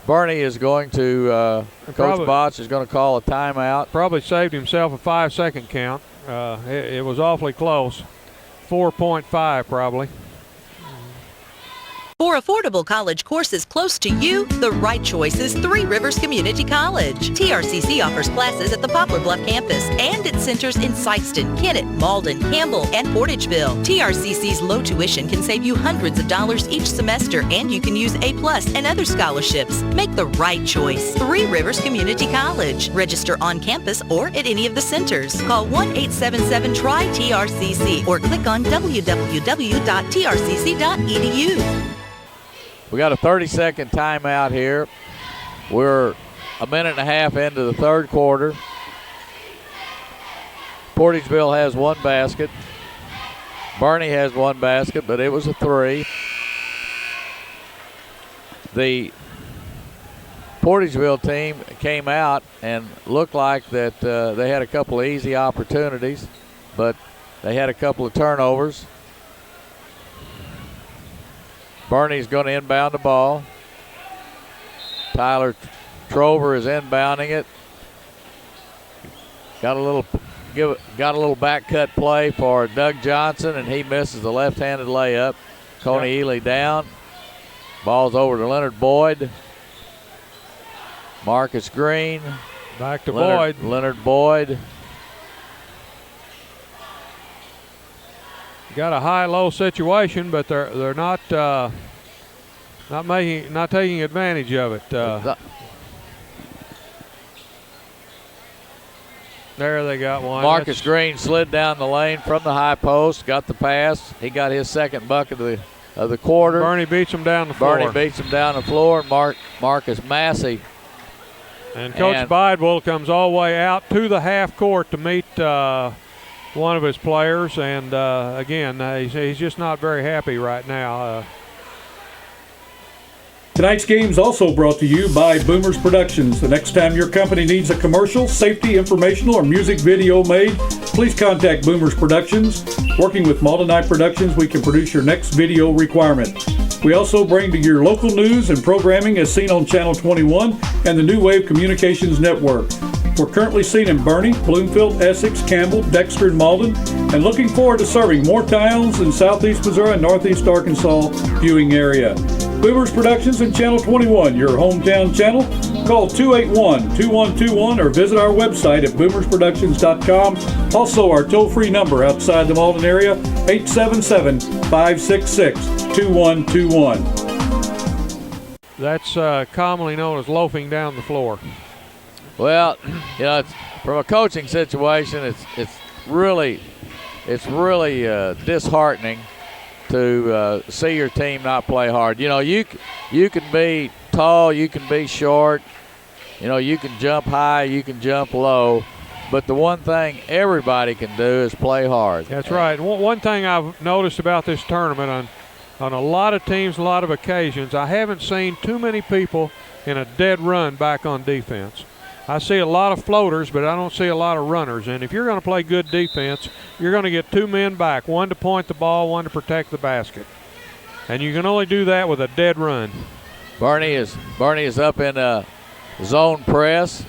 Bernie is going to, Coach Botch is going to call a timeout. Probably saved himself a 5-second count. It was awfully close. 4.5 probably. For affordable college courses close to you, the right choice is Three Rivers Community College. TRCC offers classes at the Poplar Bluff campus and its centers in Sykeston, Kennett, Malden, Campbell, and Portageville. TRCC's low tuition can save you hundreds of dollars each semester, and you can use A+ and other scholarships. Make the right choice. Three Rivers Community College. Register on campus or at any of the centers. Call 1-877-TRY-TRCC or click on www.trcc.edu. We got a 30-second timeout here. We're a minute and a half into the third quarter. Portageville has one basket. Bernie has one basket, but it was a 3. The Portageville team came out and looked like that they had a couple of easy opportunities, but they had a couple of turnovers. Bernie's going to inbound the ball. Tyler Trover is inbounding it. Got a little back cut play for Doug Johnson, and he misses the left-handed layup. Coney Ely down. Ball's over to Leonard Boyd. Marcus Green. Back to Boyd. Leonard Boyd. Got a high-low situation, but they're not taking advantage of it. There they got one. Marcus Green slid down the lane from the high post, got the pass. He got his second bucket of the quarter. Bernie beats him down the floor. Marcus Massey. And Coach Bidwell comes all the way out to the half court to meet one of his players, and again, he's just not very happy right now. Tonight's game is also brought to you by Boomers Productions. The next time your company needs a commercial, safety, informational, or music video made, please contact Boomers Productions. Working with Malden Eye Productions, we can produce your next video requirement. We also bring to your local news and programming as seen on Channel 21 and the New Wave Communications Network. We're currently seen in Bernie, Bloomfield, Essex, Campbell, Dexter, and Malden, and looking forward to serving more towns in southeast Missouri and northeast Arkansas viewing area. Boomers Productions and Channel 21, your hometown channel. Call 281-2121 or visit our website at boomersproductions.com. Also, our toll-free number outside the Malden area, 877-566-2121. That's commonly known as loafing down the floor. Well, from a coaching situation, it's really disheartening to see your team not play hard. You can be tall, you can be short, you can jump high, you can jump low, but the one thing everybody can do is play hard. That's right. One thing I've noticed about this tournament on a lot of teams, a lot of occasions, I haven't seen too many people in a dead run back on defense. I see a lot of floaters, but I don't see a lot of runners. And if you're going to play good defense, you're going to get two men back, one to point the ball, one to protect the basket. And you can only do that with a dead run. Bernie is up in a zone press.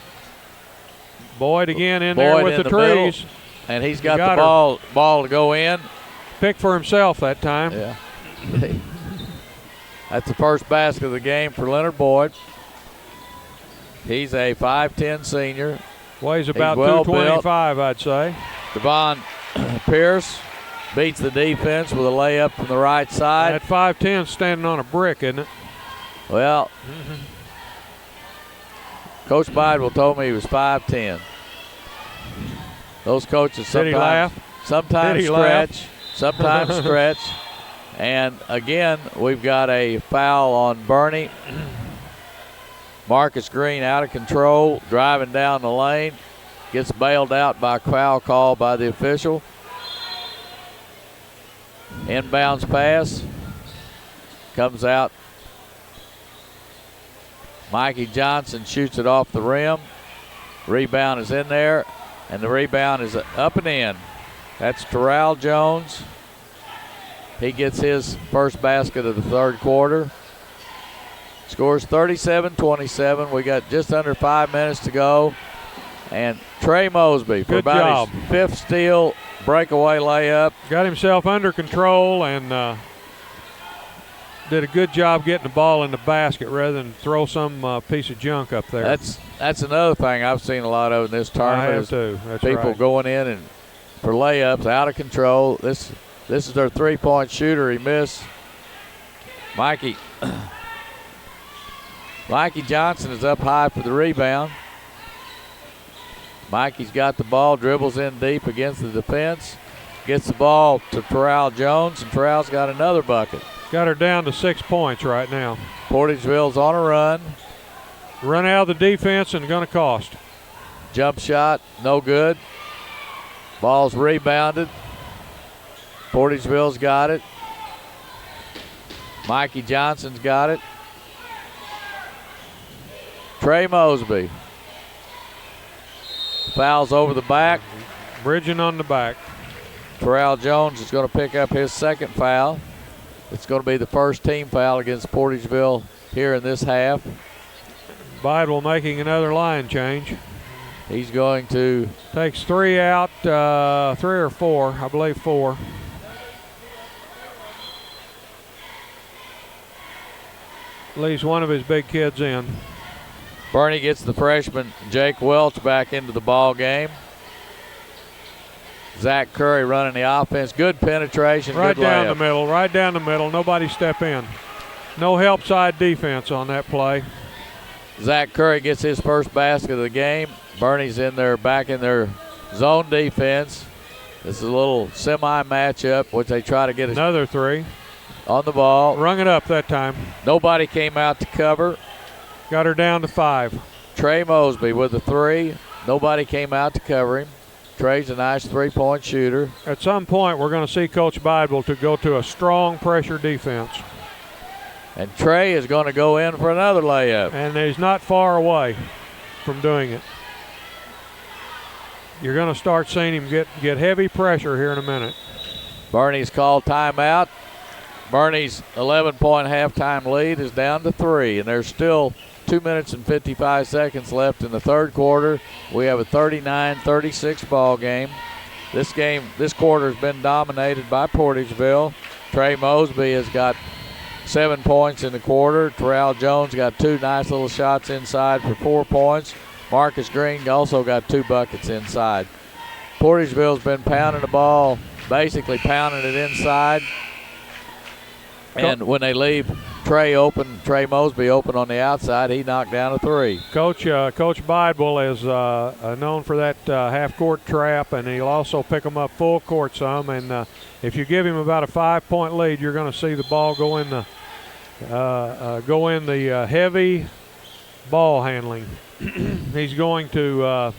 Boyd again in there with the trees. Middle, and he's got the ball to go in. Pick for himself that time. Yeah. That's the first basket of the game for Leonard Boyd. He's a 5'10 senior. Weighs about 225, I'd say. Devon Pierce beats the defense with a layup from the right side. That 5'10 standing on a brick, isn't it? Well, Coach Bidwell told me he was 5'10. Those coaches sometimes stretch. And again, we've got a foul on Bernie. Marcus Green out of control, driving down the lane, gets bailed out by a foul call by the official. Inbounds pass, comes out. Mikey Johnson shoots it off the rim. Rebound is in there, and the rebound is up and in. That's Terrell Jones. He gets his first basket of the third quarter. Scores 37-27. We got just under 5 minutes to go. And Trey Mosby for about his fifth steal, breakaway layup. Got himself under control and did a good job getting the ball in the basket rather than throw some piece of junk up there. That's another thing I've seen a lot of in this tournament. I have too. That's people right. Going in and for layups out of control. This is their three-point shooter. He missed. Mikey Johnson is up high for the rebound. Mikey's got the ball, dribbles in deep against the defense, gets the ball to Terrell Jones, and Terrell's got another bucket. Got her down to 6 points right now. Portageville's on a run. Run out of the defense and going to cost. Jump shot, no good. Ball's rebounded. Portageville's got it. Mikey Johnson's got it. Trey Mosby. Fouls over the back. Bridging on the back. Terrell Jones is going to pick up his second foul. It's going to be the first team foul against Portageville here in this half. Bidwell making another line change. He's going to... Takes three out, 3 or 4, I believe 4. Leaves one of his big kids in. Bernie gets the freshman Jake Welch back into the ball game. Zach Curry running the offense. Good penetration. Right good down layup. the middle, right down the middle. Nobody step in. No help side defense on that play. Zach Curry gets his first basket of the game. Bernie's in there, back in their zone defense. This is a little semi-matchup, which they try to get another 3 on the ball. Rung it up that time. Nobody came out to cover. Got her down to 5. Trey Mosby with the 3. Nobody came out to cover him. Trey's a nice three-point shooter. At some point, we're going to see Coach Bidwell to go to a strong pressure defense. And Trey is going to go in for another layup. And he's not far away from doing it. You're going to start seeing him get heavy pressure here in a minute. Bernie's called timeout. Bernie's 11-point halftime lead is down to 3, and there's still 2 minutes and 55 seconds left in the third quarter. We have a 39-36 ball game. This quarter has been dominated by Portageville. Trey Mosby has got 7 points in the quarter. Terrell Jones got 2 nice little shots inside for 4 points. Marcus Green also got 2 buckets inside. Portageville's been pounding the ball, basically pounding it inside. And when they leave Trey Mosby open on the outside, he knocked down a 3. Coach Bidwell is known for that half-court trap, and he'll also pick them up full court some. And if you give him about a 5-point lead, you're going to see the ball go in the heavy ball handling. He's going to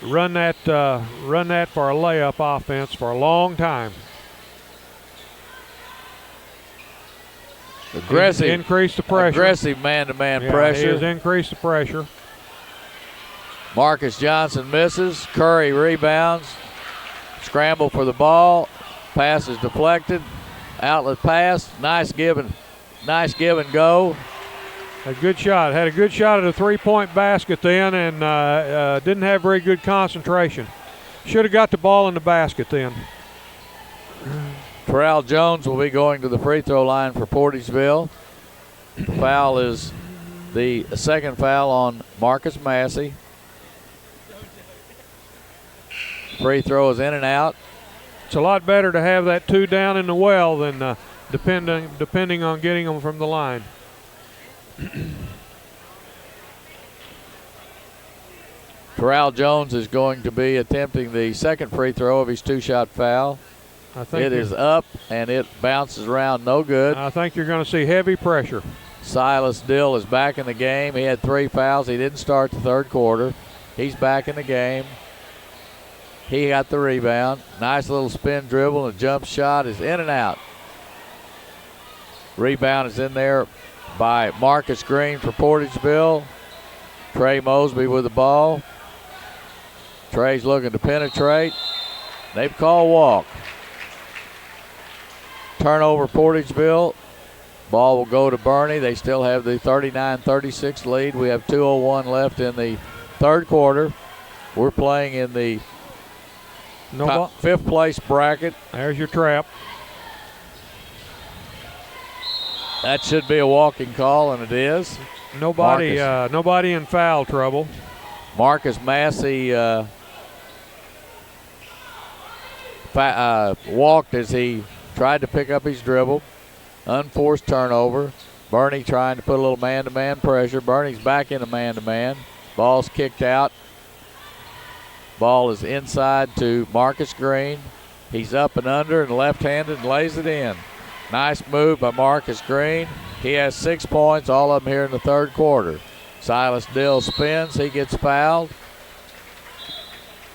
run that for a layup offense for a long time. Aggressive. Increase the pressure. Aggressive man-to-man pressure. He has increased the pressure. Marcus Johnson misses. Curry rebounds. Scramble for the ball. Pass is deflected. Outlet pass. Nice give and go. A good shot. Had a good shot at a three-point basket then, and didn't have very good concentration. Should have got the ball in the basket then. Terrell Jones will be going to the free throw line for Portageville. Foul is the second foul on Marcus Massey. Free throw is in and out. It's a lot better to have that 2 down in the well than depending on getting them from the line. Terrell Jones is going to be attempting the second free throw of his 2-shot foul. It is up, and it bounces around, no good. I think you're going to see heavy pressure. Silas Dill is back in the game. He had 3 fouls. He didn't start the third quarter. He's back in the game. He got the rebound. Nice little spin dribble, and a jump shot is in and out. Rebound is in there by Marcus Green for Portageville. Trey Mosby with the ball. Trey's looking to penetrate. They've called walk. Turnover Portageville. Ball will go to Bernie. They still have the 39-36 lead. We have 2:01 left in the third quarter. We're playing in the fifth place bracket. There's your trap. That should be a walking call, and it is. Nobody in foul trouble. Marcus Massey walked as he tried to pick up his dribble. Unforced turnover. Bernie trying to put a little man-to-man pressure. Bernie's back into man-to-man. Ball's kicked out. Ball is inside to Marcus Green. He's up and under and left-handed and lays it in. Nice move by Marcus Green. He has 6 points, all of them here in the third quarter. Silas Dill spins. He gets fouled.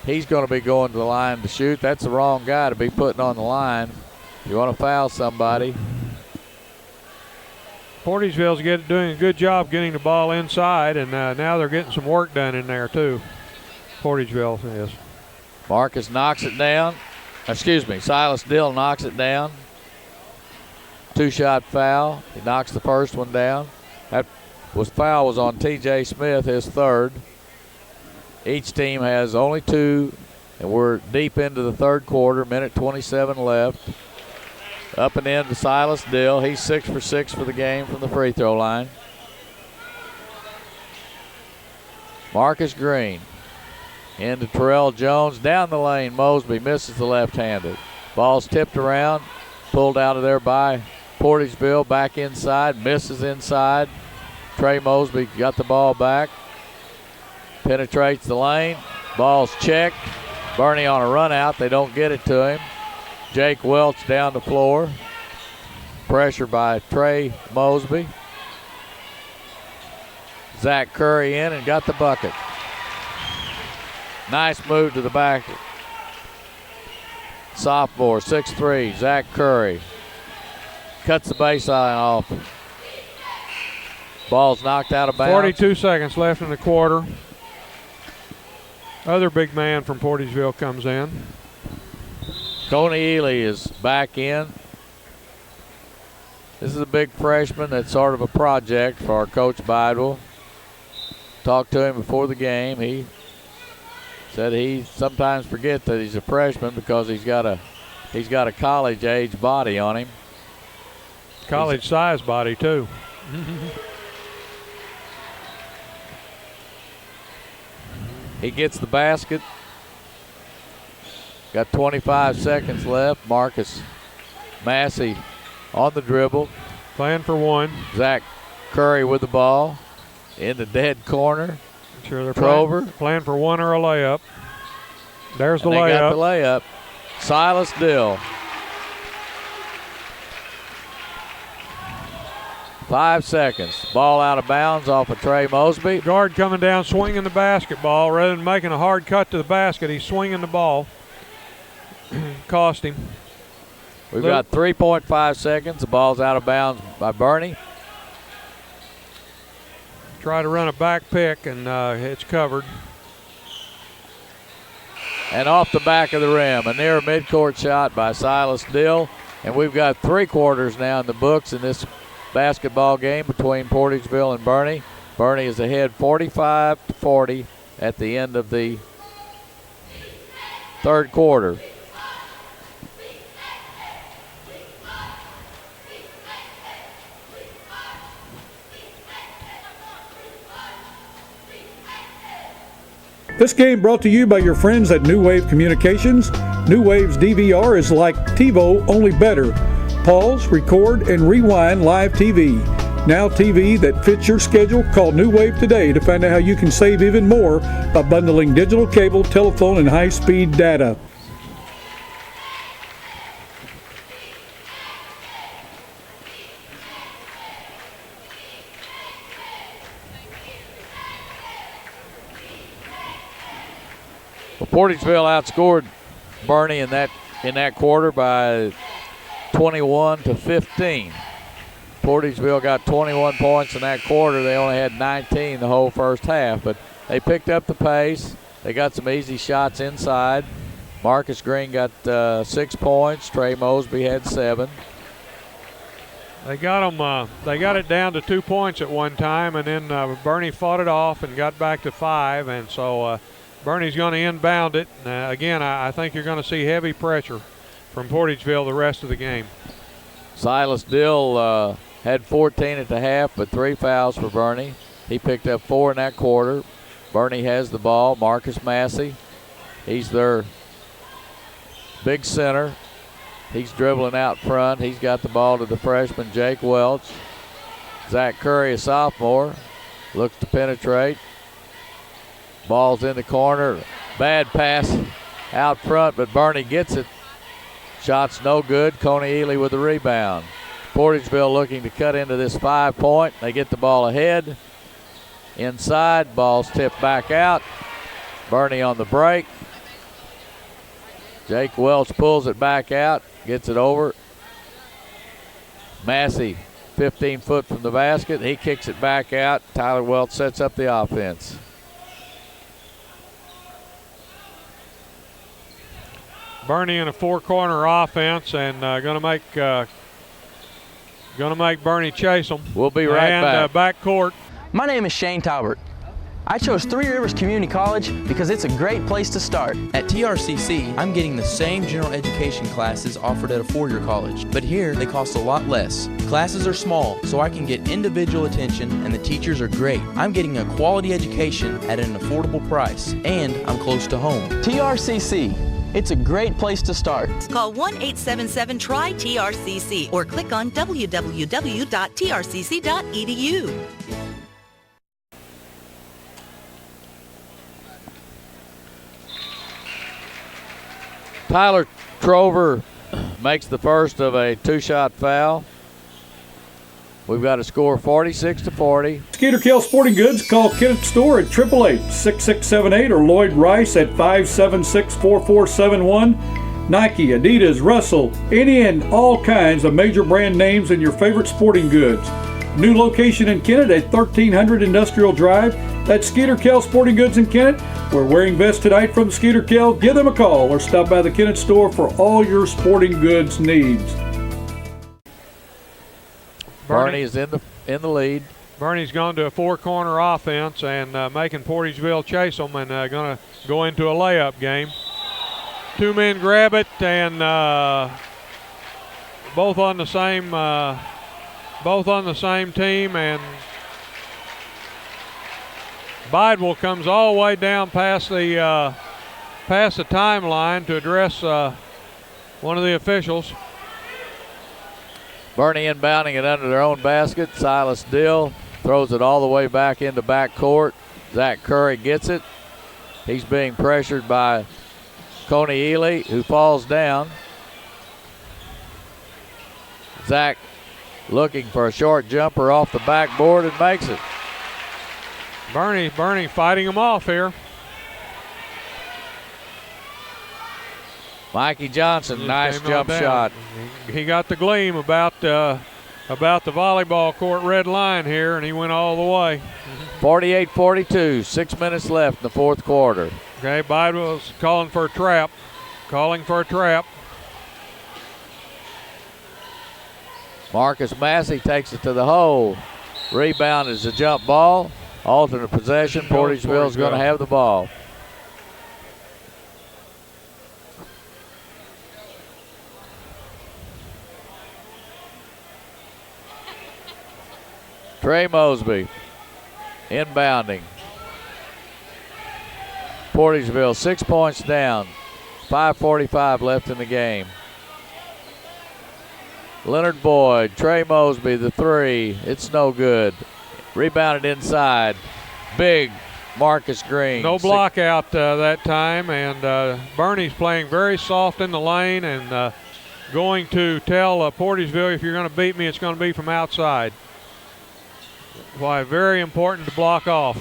He's going to be going to the line to shoot. That's the wrong guy to be putting on the line. You want to foul somebody. Portageville's doing a good job getting the ball inside, and now they're getting some work done in there too. Portageville is. Marcus knocks it down. Silas Dill knocks it down. 2-shot foul. He knocks the first one down. Foul was on T.J. Smith, his third. Each team has only 2, and we're deep into the third quarter. Minute 27 left. Up and in to Silas Dill. He's 6 for 6 for the game from the free throw line. Marcus Green into Terrell Jones. Down the lane, Mosby misses the left-handed. Ball's tipped around, pulled out of there by Portageville. Back inside, misses inside. Trey Mosby got the ball back. Penetrates the lane. Ball's checked. Bernie on a run out. They don't get it to him. Jake Welch down the floor. Pressure by Trey Mosby. Zach Curry in and got the bucket. Nice move to the back. Sophomore, 6'3", Zach Curry. Cuts the baseline off. Ball's knocked out of bounds. 42 seconds left in the quarter. Other big man from Portageville comes in. Coney Ely is back in. This is a big freshman that's sort of a project for our Coach Bidwell. Talked to him before the game. He said he sometimes forgets that he's a freshman because he's got a college age body on him. College size body too. He gets the basket. Got 25 seconds left. Marcus Massey on the dribble. Playing for one. Zach Curry with the ball in the dead corner. Sure, they're Trover playing for one or a layup. There's the and they layup. got the layup. Silas Dill. 5 seconds. Ball out of bounds off of Trey Mosby. Guard coming down, swinging the basketball. Rather than making a hard cut to the basket, he's swinging the ball. Cost him. We've got 3.5 seconds. The ball's out of bounds by Bernie. Try to run a back pick, and it's covered. And off the back of the rim, a near midcourt shot by Silas Dill. And we've got 3 quarters now in the books in this basketball game between Portageville and Bernie. Bernie is ahead 45-40 at the end of the third quarter. This game brought to you by your friends at New Wave Communications. New Wave's DVR is like TiVo, only better. Pause, record, and rewind live TV. Now TV that fits your schedule. Call New Wave today to find out how you can save even more by bundling digital cable, telephone, and high-speed data. Well, Portageville outscored Bernie in that quarter by 21-15. Portageville got 21 points in that quarter. They only had 19 the whole first half, but they picked up the pace. They got some easy shots inside. Marcus Green got 6 points. Trey Mosby had 7. They got them. They got it down to 2 points at one time, and then Bernie fought it off and got back to 5. And so Bernie's going to inbound it. Again, I think you're going to see heavy pressure from Portageville the rest of the game. Silas Dill had 14 at the half, but 3 fouls for Bernie. He picked up 4 in that quarter. Bernie has the ball. Marcus Massey, he's their big center. He's dribbling out front. He's got the ball to the freshman, Jake Welch. Zach Curry, a sophomore, looks to penetrate. Ball's in the corner. Bad pass out front, but Bernie gets it. Shot's no good. Coney Ely with the rebound. Portageville looking to cut into this 5-point. They get the ball ahead. Inside, ball's tipped back out. Bernie on the break. Jake Welch pulls it back out, gets it over. Massey, 15 foot from the basket. He kicks it back out. Tyler Welch sets up the offense. Bernie in a 4-corner offense and going to make Bernie chase them. We'll be right back. Back court. My name is Shane Talbert. I chose Three Rivers Community College because it's a great place to start. At TRCC, I'm getting the same general education classes offered at a four-year college, but here they cost a lot less. Classes are small, so I can get individual attention, and the teachers are great. I'm getting a quality education at an affordable price, and I'm close to home. TRCC, it's a great place to start. Call 1-877-TRY-TRCC or click on www.trcc.edu. Tyler Trover makes the first of a 2-shot foul. We've got a score 46-40. Skeeter Kell Sporting Goods. Call Kennett's store at 888-6678 or Lloyd Rice at 576-4471. Nike, Adidas, Russell, any and all kinds of major brand names in your favorite sporting goods. New location in Kennett at 1300 Industrial Drive. That's Skeeter Kell Sporting Goods in Kennett. We're wearing vests tonight from Skeeter Kell. Give them a call or stop by the Kennett store for all your sporting goods needs. Bernie is in the lead. Bernie's gone to a four-corner offense and making Portageville chase them and going to go into a layup game. Two men grab it and both on the same team, and Bidewell comes all the way down past the timeline to address one of the officials. Bernie inbounding it under their own basket. Silas Dill throws it all the way back into backcourt. Zach Curry gets it. He's being pressured by Coney Ely, who falls down. Zach looking for a short jumper off the backboard and makes it. Bernie fighting him off here. Mikey Johnson, nice jump shot. He got the gleam about the volleyball court red line here, and he went all the way. 48-42, 6 minutes left in the fourth quarter. Okay, Bidewell's calling for a trap. Marcus Massey takes it to the hole. Rebound is a jump ball. Alternate possession. Portageville's going to have the ball. Trey Mosby inbounding. Portageville 6 points down. 5:45 left in the game. Leonard Boyd, Trey Mosby, the three. It's no good. Rebounded inside. Big Marcus Green. No block out that time, and Bernie's playing very soft in the lane and going to tell Portageville, if you're going to beat me, it's going to be from outside. Why, very important to block off.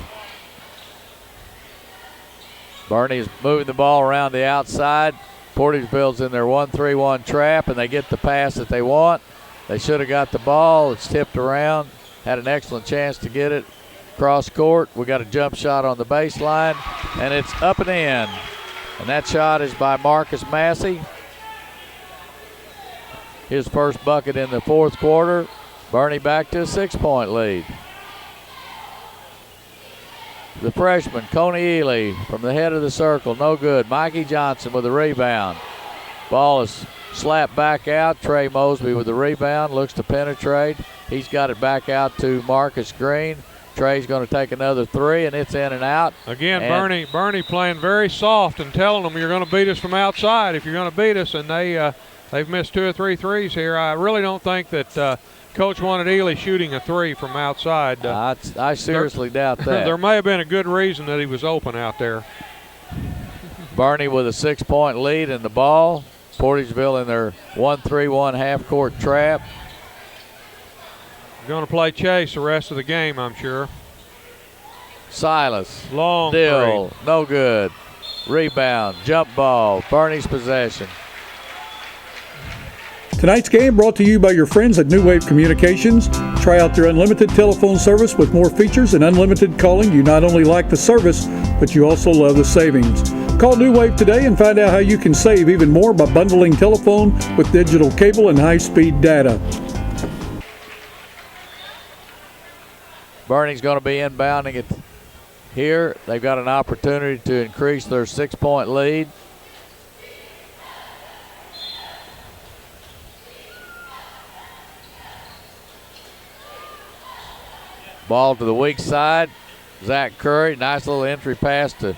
Bernie is moving the ball around the outside. Portageville's in their 1-3-1 trap, and they get the pass that they want. They should have got the ball. It's tipped around. Had an excellent chance to get it cross court. We got a jump shot on the baseline, and it's up and in. And that shot is by Marcus Massey. His first bucket in the fourth quarter. Bernie back to a 6-point lead. The freshman, Coney Ely, from the head of the circle, no good. Mikey Johnson with a rebound. Ball is slapped back out. Trey Mosby with the rebound, looks to penetrate. He's got it back out to Marcus Green. Trey's going to take another three, and it's in and out. Again, Bernie playing very soft and telling them you're going to beat us from outside if you're going to beat us, and they've missed 2 or 3 threes here. I really don't think that Coach wanted Ely shooting a three from outside. I seriously doubt that. There may have been a good reason that he was open out there. Bernie with a 6-point lead in the ball. Portageville in their 1-3-1 half-court trap. Going to play chase the rest of the game, I'm sure. Silas. Long Dill, three. no good. Rebound, jump ball, Bernie's possession. Tonight's game brought to you by your friends at New Wave Communications. Try out their unlimited telephone service with more features and unlimited calling. You not only like the service, but you also love the savings. Call New Wave today and find out how you can save even more by bundling telephone with digital cable and high-speed data. Bernie's going to be inbounding it here. They've got an opportunity to increase their 6-point lead. Ball to the weak side. Zach Curry, nice little entry pass to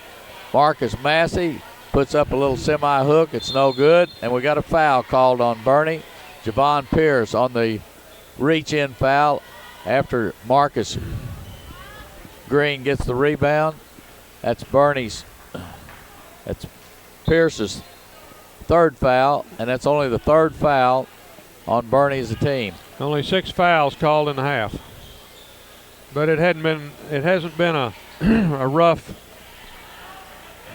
Marcus Massey. Puts up a little semi-hook. It's no good. And we got a foul called on Bernie. Javon Pierce on the reach-in foul after Marcus Green gets the rebound. That's Pierce's third foul, and that's only the third foul on Bernie as a team. Only 6 fouls called in the half. But it hasn't been a a rough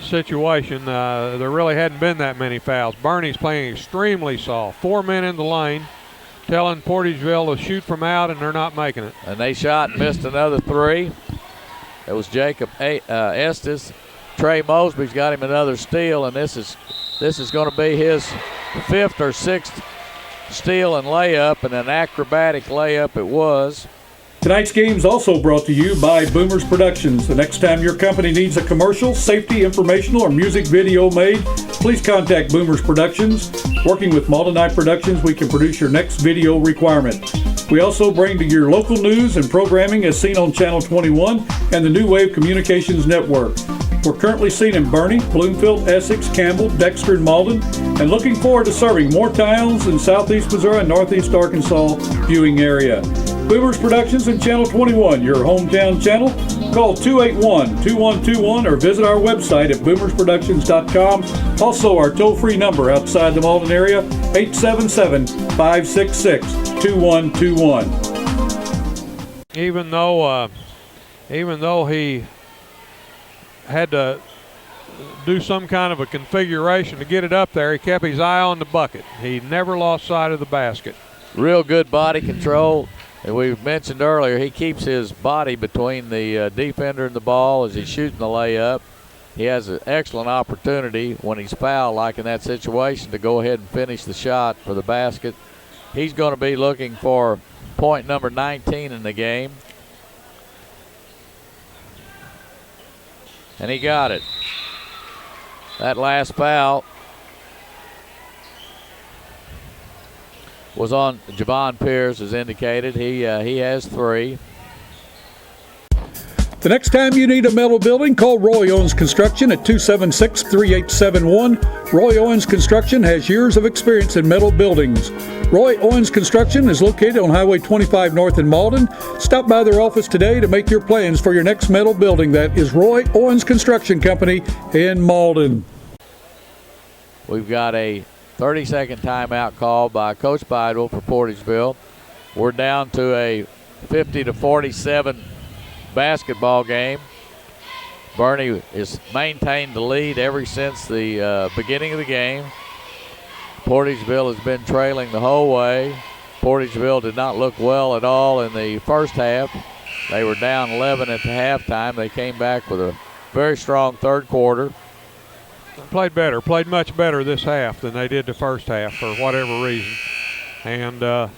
situation. There really hadn't been that many fouls. Bernie's playing extremely soft. 4 men in the lane, telling Portageville to shoot from out, and they're not making it. And they shot and missed another 3. It was Jacob Estes. Trey Mosby's got him another steal, and this is going to be his 5th or 6th steal and layup, and an acrobatic layup it was. Tonight's game is also brought to you by Boomers Productions. The next time your company needs a commercial, safety, informational, or music video made, please contact Boomers Productions. Working with Malden Eye Productions, we can produce your next video requirement. We also bring to your local news and programming as seen on Channel 21 and the New Wave Communications Network. We're currently seen in Bernie, Bloomfield, Essex, Campbell, Dexter, and Malden, and looking forward to serving more towns in Southeast Missouri and Northeast Arkansas viewing area. Boomers Productions and Channel 21, your hometown channel. Call 281-2121 or visit our website at boomersproductions.com. Also, our toll-free number outside the Malden area, 877-566-2121. Even though he had to do some kind of a configuration to get it up there, he kept his eye on the bucket. He never lost sight of the basket. Real good body control. And we mentioned earlier, he keeps his body between the defender and the ball as he's shooting the layup. He has an excellent opportunity when he's fouled, like in that situation, to go ahead and finish the shot for the basket. He's going to be looking for point number 19 in the game. And he got it. That last foul was on Javon Pierce, as indicated. He has 3. The next time you need a metal building, call Roy Owens Construction at 276-3871. Roy Owens Construction has years of experience in metal buildings. Roy Owens Construction is located on Highway 25 North in Malden. Stop by their office today to make your plans for your next metal building. That is Roy Owens Construction Company in Malden. We've got a 30-second timeout call by Coach Bidwell for Portageville. We're down to a 50-47 basketball game. Bernie has maintained the lead ever since the beginning of the game. Portageville has been trailing the whole way. Portageville did not look well at all in the first half. They were down 11 at the halftime. They came back with a very strong third quarter. Played much better this half than they did the first half for whatever reason. And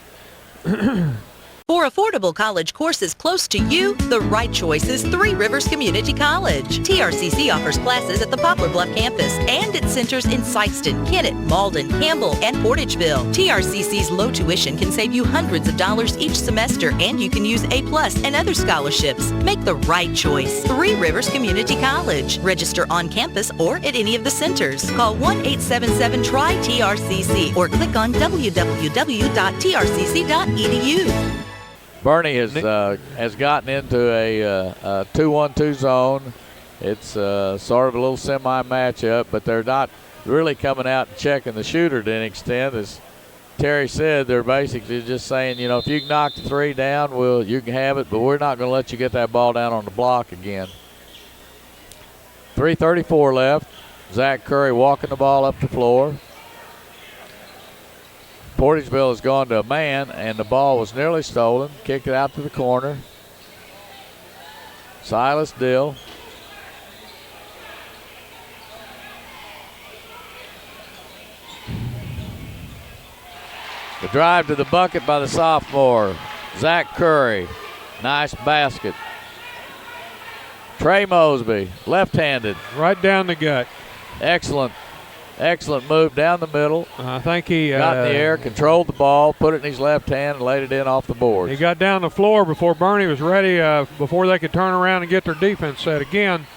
For affordable college courses close to you, the right choice is Three Rivers Community College. TRCC offers classes at the Poplar Bluff campus and its centers in Sikeston, Kennett, Malden, Campbell, and Portageville. TRCC's low tuition can save you hundreds of dollars each semester, and you can use A+ and other scholarships. Make the right choice. Three Rivers Community College. Register on campus or at any of the centers. Call 1-877-TRY-TRCC or click on www.trcc.edu. Bernie has gotten into a 2-1-2 zone. It's sort of a little semi-matchup, but they're not really coming out and checking the shooter to an extent. As Terry said, they're basically just saying, you know, if you can knock the 3 down, you can have it, but we're not going to let you get that ball down on the block again. 3:34 left. Zach Curry walking the ball up the floor. Portageville has gone to a man, and the ball was nearly stolen. Kicked it out to the corner. Silas Dill. The drive to the bucket by the sophomore, Zach Curry. Nice basket. Trey Mosby, left-handed. Right down the gut. Excellent move down the middle. I think he got in the air, controlled the ball, put it in his left hand, and laid it in off the board. He got down the floor before Bernie was ready, before they could turn around and get their defense set. Again,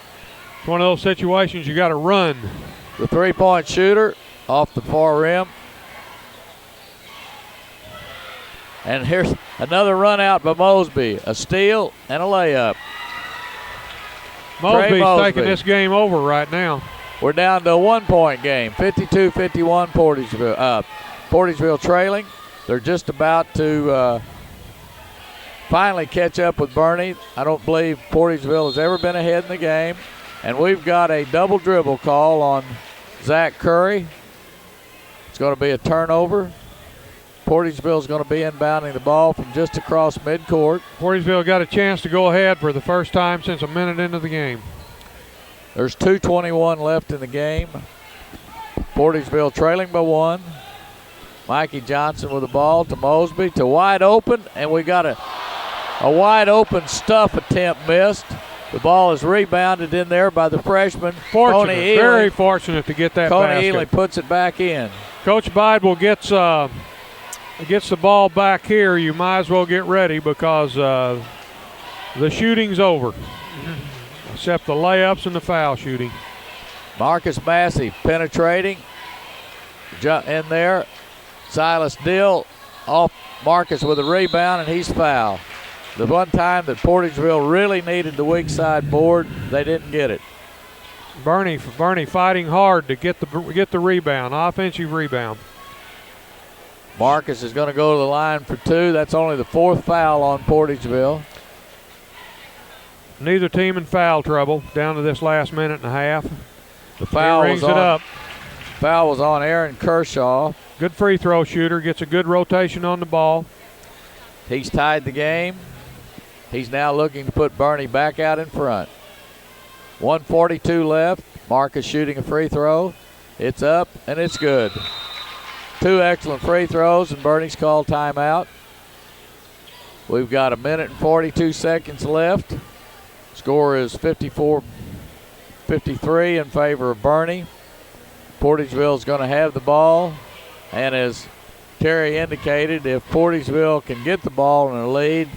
it's one of those situations you got to run. The three-point shooter off the far rim. And here's another run out by Mosby. A steal and a layup. Mosby's taking this game over right now. We're down to a 1-point game, 52-51 Portageville trailing. They're just about to finally catch up with Bernie. I don't believe Portageville has ever been ahead in the game. And we've got a double dribble call on Zach Curry. It's going to be a turnover. Portageville is going to be inbounding the ball from just across midcourt. Portageville got a chance to go ahead for the first time since a minute into the game. There's 2:21 left in the game. Portageville trailing by 1. Mikey Johnson with the ball to Mosby, to wide open, and we got a wide open stuff attempt missed. The ball is rebounded in there by the freshman, Fortunate, Coney Ely. very fortunate to get that Coney basket. Ely puts it back in. Coach Bidwell gets the ball back here. You might as well get ready because the shooting's over, except the layups and the foul shooting. Marcus Massey penetrating, in there. Silas Dill off Marcus with a rebound, and he's fouled. The one time that Portageville really needed the weak side board, they didn't get it. Bernie fighting hard to get the rebound, offensive rebound. Marcus is going to go to the line for 2. That's only the 4th foul on Portageville. Neither team in foul trouble down to this last minute and a half. The foul rings it up. Foul was on Aaron Kershaw. Good free throw shooter, gets a good rotation on the ball. He's tied the game. He's now looking to put Bernie back out in front. 1:42 left. Marcus shooting a free throw. It's up, and it's good. 2 excellent free throws, and Bernie's called timeout. We've got 1 minute and 42 seconds left. Score is 54-53 in favor of Bernie. Portageville is going to have the ball, and as Terry indicated, if Portageville can get the ball in a lead,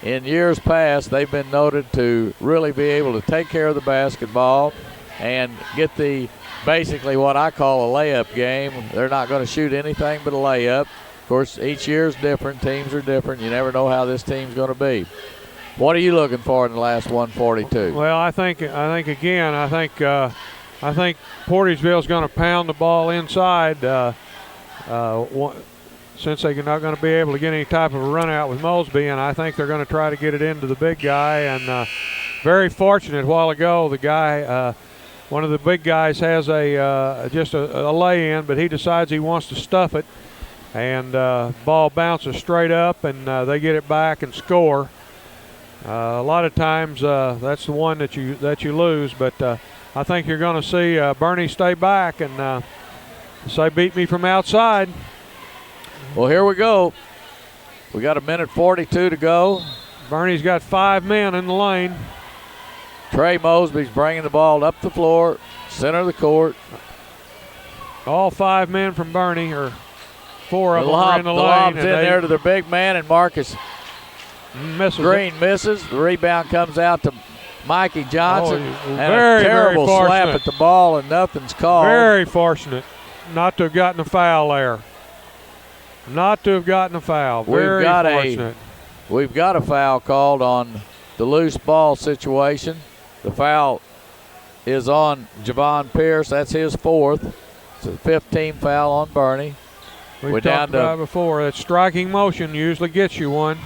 in years past they've been noted to really be able to take care of the basketball and get the basically what I call a layup game. They're not going to shoot anything but a layup. Of course, each year is different. Teams are different. You never know how this team's going to be. What are you looking for in the last 1:42? Well, I think Portageville's going to pound the ball inside. Since they're not going to be able to get any type of a run out with Mosby, and I think they're going to try to get it into the big guy. And very fortunate a while ago, the guy, one of the big guys has just a lay-in, but he decides he wants to stuff it, and ball bounces straight up, and they get it back and score. A lot of times that's the one that you lose, but I think you're going to see Bernie stay back and say, beat me from outside. Well, here we go. We got 1 minute 42 to go. Bernie's got 5 men in the lane. Trey Mosby's bringing the ball up the floor, center of the court. All 5 men from Bernie, or 4 of them are in the lane. Lob's in there to their big man, and Marcus Green misses. The rebound comes out to Mikey Johnson. And a terrible slap at the ball, and nothing's called. Very fortunate not to have gotten a foul there. Not to have gotten a foul. Very fortunate. We've got a foul called on the loose ball situation. The foul is on Javon Pierce. That's his 4th. It's a 15 foul on Bernie. We've talked about it before. That striking motion usually gets you one.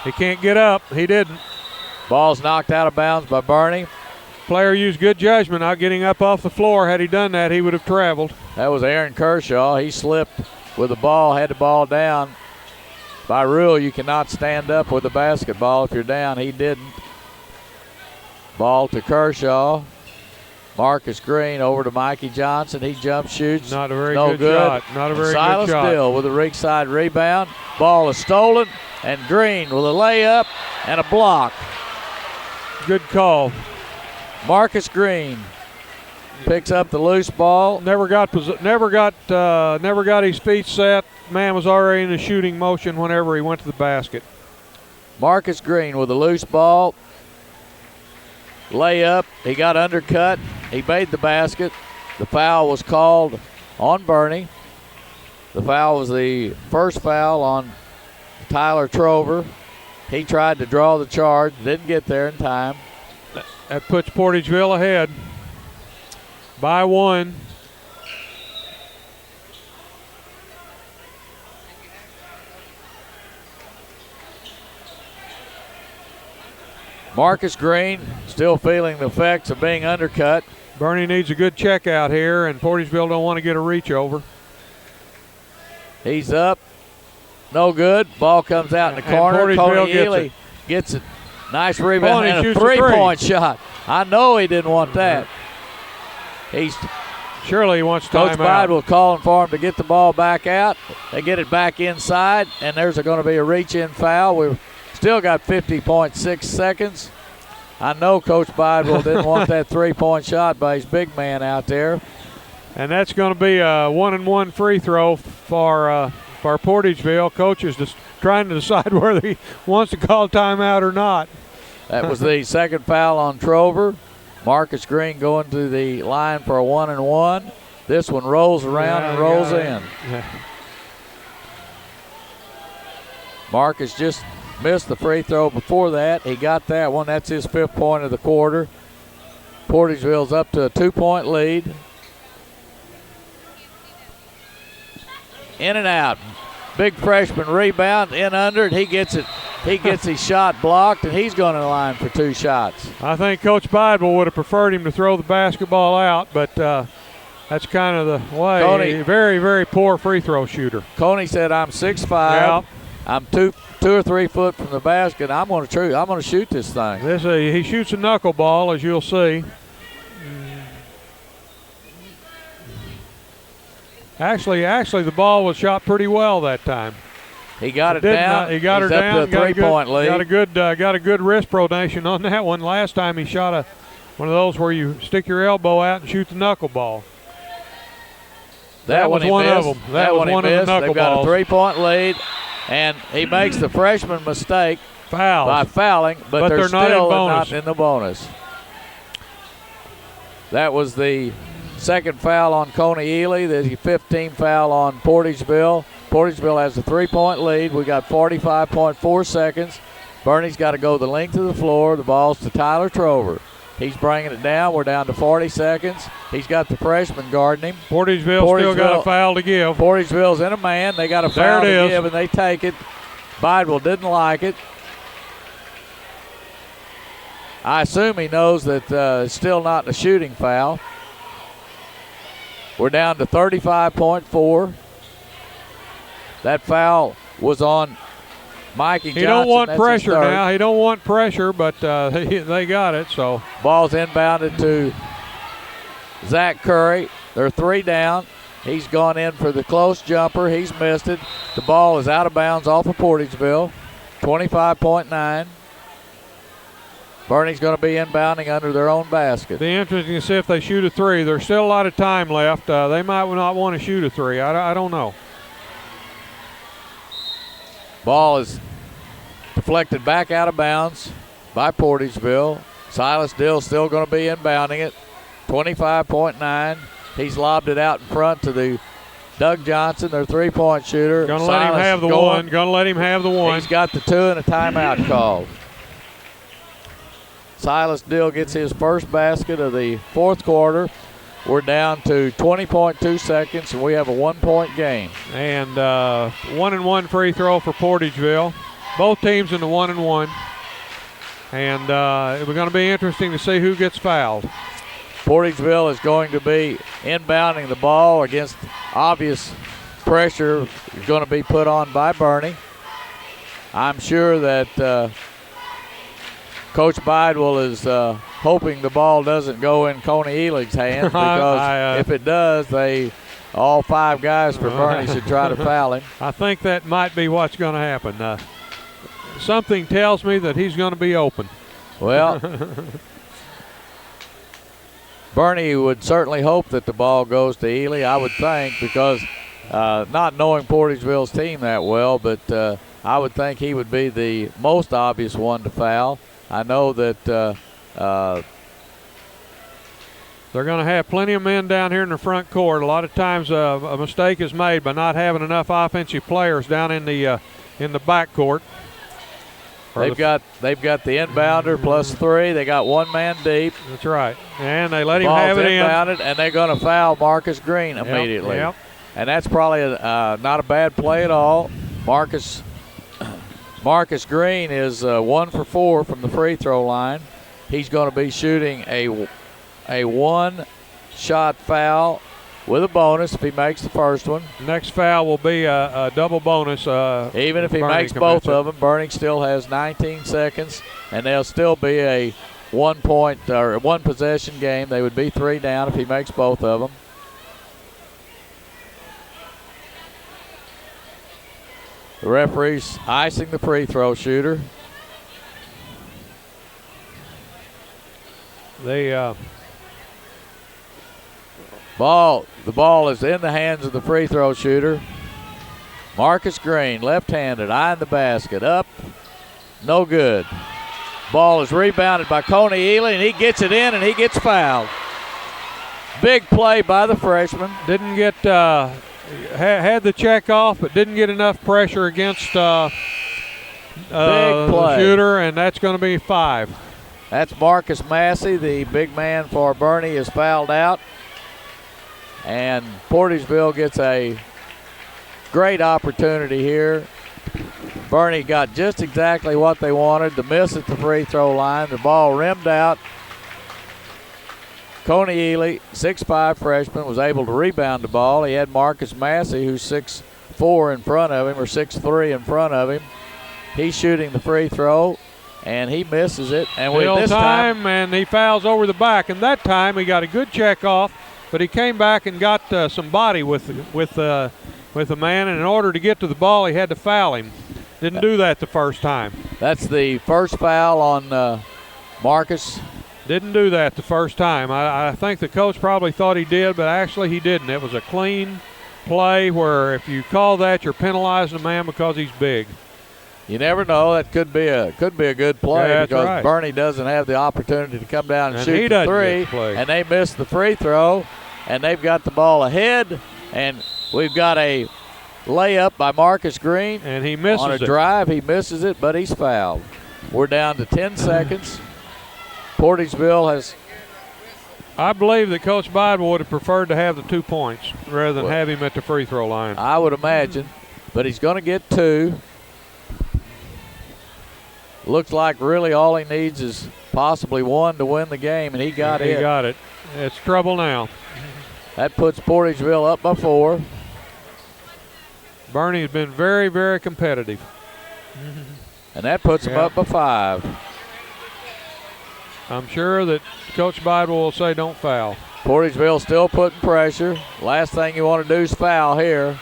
He can't get up. He didn't. Ball's knocked out of bounds by Bernie. Player used good judgment not getting up off the floor. Had he done that, he would have traveled. That was Aaron Kershaw. He slipped with the ball, had the ball down. By rule, you cannot stand up with the basketball if you're down. He didn't. Ball to Kershaw. Marcus Green over to Mikey Johnson. He jump shoots. Not a very good shot. Not a very good shot. Silas Dill with a rig side rebound. Ball is stolen, and Green with a layup and a block. Good call. Marcus Green picks up the loose ball. Never got his feet set. Man was already in a shooting motion whenever he went to the basket. Marcus Green with a loose ball. Layup. He got undercut. He made the basket. The foul was called on Bernie. The foul was the first foul on Tyler Trover. He tried to draw the charge. Didn't get there in time. That puts Portageville ahead by 1. Marcus Green still feeling the effects of being undercut. Bernie needs a good check out here, and Portageville don't want to get a reach over. He's up. No good. Ball comes out in the corner. Cody Ely gets it. Nice rebound and a three-point shot. I know he didn't want that. Surely he wants Coach timeout. Bidwell calling for him to get the ball back out. They get it back inside, and there's going to be a reach-in foul. We've still got 50.6 seconds. I know Coach Bidwell didn't want that three-point shot by his big man out there. And that's going to be a 1-and-1 free throw for Portageville. Coach is just trying to decide whether he wants to call timeout or not. That was the second foul on Trover. Marcus Green going to the line for a 1-and-1. This one rolls around and rolls in. Marcus just missed the free throw before that. He got that one. That's his 5th point of the quarter. Portageville's up to a 2-point lead. In and out. Big freshman rebound, in under it. He gets it. He gets his shot blocked, and he's going to the line for 2 shots. I think Coach Bidwell would have preferred him to throw the basketball out, but that's kind of the way. Coney, very, very poor free throw shooter. Coney said, "I'm 6'5". Yep. I'm 2 or 3 foot from the basket. I'm going to shoot this thing." He shoots a knuckleball, as you'll see. Actually, the ball was shot pretty well that time. He got it down. He got He's her up down. to a 3-point lead. Got a good wrist pronation on that one. Last time he shot one of those where you stick your elbow out and shoot the knuckleball. That was one one missed. of them. That was one of the knuckleballs. They've got a 3-point lead, and he makes the freshman mistake by fouling, but they're still not in the bonus. That was the second foul on Coney Ely, the 15th foul on Portageville. Portageville has a 3-point lead. We got 45.4 seconds. Bernie's got to go the length of the floor. The ball's to Tyler Trover. He's bringing it down. We're down to 40 seconds. He's got the freshman guarding him. Portageville still got a foul to give. Portageville's in a man. They got a foul to give, and they take it. Bidwell didn't like it. I assume he knows that it's still not a shooting foul. We're down to 35.4. That foul was on Mikey Johnson. He don't want That's pressure now. He don't want pressure, but they got it. So ball's inbounded to Zach Curry. They're 3 down. He's gone in for the close jumper. He's missed it. The ball is out of bounds off of Portageville. 25.9. Bernie's going to be inbounding under their own basket. Be interesting to see if they shoot a 3. There's still a lot of time left. They might not want to shoot a 3. I don't know. Ball is deflected back out of bounds by Portageville. Silas Dill still going to be inbounding it. 25.9. He's lobbed it out in front to the Doug Johnson, their 3-point shooter. Going to let him have the one. Going to let him have the one. He's got the 2 and a timeout called. Silas Dill gets his first basket of the 4th quarter. We're down to 20.2 seconds, and we have a 1-point game. And 1-and-1 free throw for Portageville. Both teams in the 1-and-1. And we're going to be interesting to see who gets fouled. Portageville is going to be inbounding the ball against obvious pressure going to be put on by Bernie. I'm sure that Coach Bidwell is hoping the ball doesn't go in Coney Ely's hands, because if it does, all 5 guys for Bernie should try to foul him. I think that might be what's going to happen. Something tells me that he's going to be open. Well, Bernie would certainly hope that the ball goes to Ely, I would think, because not knowing Portageville's team that well, but I would think he would be the most obvious one to foul. I know that they're going to have plenty of men down here in the front court. A lot of times a mistake is made by not having enough offensive players down in the back court. They've got the inbounder plus 3. They got 1 man deep. That's right. And they let him have it inbounded, and they're going to foul Marcus Green immediately. Yep. And that's probably not a bad play at all. Marcus Marcus Green is 1 for 4 from the free throw line. He's going to be shooting a one-shot foul with a bonus if he makes the first one. Next foul will be a double bonus. Even if he makes both of them, Bernie still has 19 seconds, and they'll still be a one-point or one-possession game. They would be 3 down if he makes both of them. The referee's icing the free throw shooter. The ball is in the hands of the free throw shooter. Marcus Green, left-handed, eyeing the basket, up, no good. Ball is rebounded by Coney Ely, and he gets it in, and he gets fouled. Big play by the freshman. Didn't get had the check off, but didn't get enough pressure against the shooter, and that's going to be 5. That's Marcus Massey, the big man for Bernie, is fouled out. And Portageville gets a great opportunity here. Bernie got just exactly what they wanted, the miss at the free throw line. The ball rimmed out. Coney Ely, 6'5" freshman, was able to rebound the ball. He had Marcus Massey, who's 6'4" in front of him, or 6'3" in front of him. He's shooting the free throw, and he misses it. And with this time, and he fouls over the back. And that time he got a good check off, but he came back and got some body with the man. And in order to get to the ball, he had to foul him. Didn't do that the first time. That's the first foul on Marcus. Didn't do that the first time. I think the coach probably thought he did, but actually he didn't. It was a clean play where if you call that, you're penalizing a man because he's big. You never know. That could be a good play, yeah, because right. Bernie doesn't have the opportunity to come down and shoot the three, and they missed the free throw, and they've got the ball ahead, and we've got a layup by Marcus Green, and he misses on a drive. He misses it, but he's fouled. We're down to 10 seconds. Portageville has. I believe that Coach Bidwell would have preferred to have the 2 points rather than have him at the free throw line. I would imagine, but he's going to get 2. Looks like really all he needs is possibly 1 to win the game, and he got it. He got it. It's trouble now. That puts Portageville up by 4. Bernie has been very, very competitive. And that puts him up by 5. I'm sure that Coach Bidwell will say don't foul. Portageville still putting pressure. Last thing you want to do is foul here.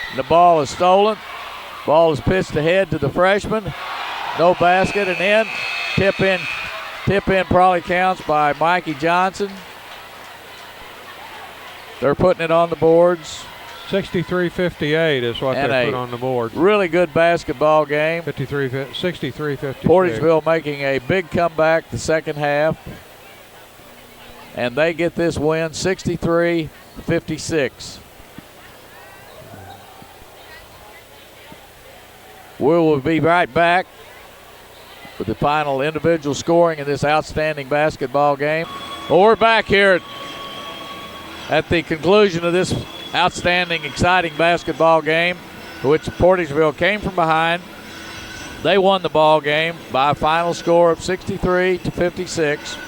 And the ball is stolen. Ball is pitched ahead to the freshman. No basket, and in. Tip in probably counts by Mikey Johnson. They're putting it on the boards. 63-58 is what they put on the board. Really good basketball game. 63-56. Portageville making a big comeback the second half. And they get this win 63-56. We will be right back with the final individual scoring in this outstanding basketball game. Well, we're back here at the conclusion of this outstanding, exciting basketball game, which Portageville came from behind. They won the ball game by a final score of 63-56.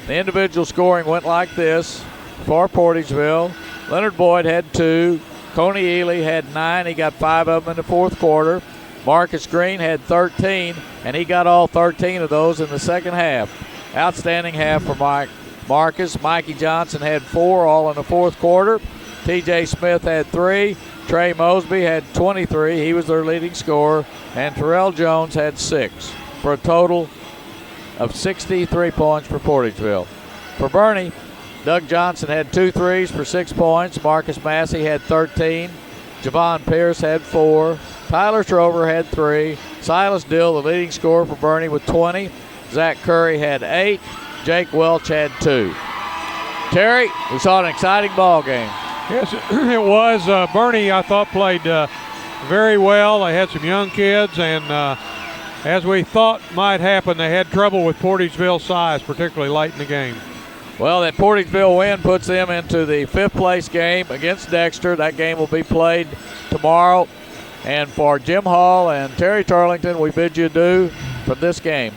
The individual scoring went like this for Portageville. Leonard Boyd had 2. Coney Ely had 9. He got 5 of them in the fourth quarter. Marcus Green had 13, and he got all 13 of those in the second half. Outstanding half for Marcus. Mikey Johnson had 4, all in the fourth quarter. T.J. Smith had 3. Trey Mosby had 23. He was their leading scorer. And Terrell Jones had 6 for a total of 63 points for Portageville. For Bernie, Doug Johnson had 2 threes for 6 points. Marcus Massey had 13. Javon Pierce had 4. Tyler Trover had 3. Silas Dill, the leading scorer for Bernie, with 20. Zach Curry had 8. Jake Welch had 2. Terry, we saw an exciting ball game. Yes, it was. Bernie, I thought, played very well. They had some young kids, and as we thought might happen, they had trouble with Portageville's size, particularly late in the game. Well, that Portageville win puts them into the 5th place game against Dexter. That game will be played tomorrow And for Jim Hall and Terry Turlington, we bid you adieu from this game.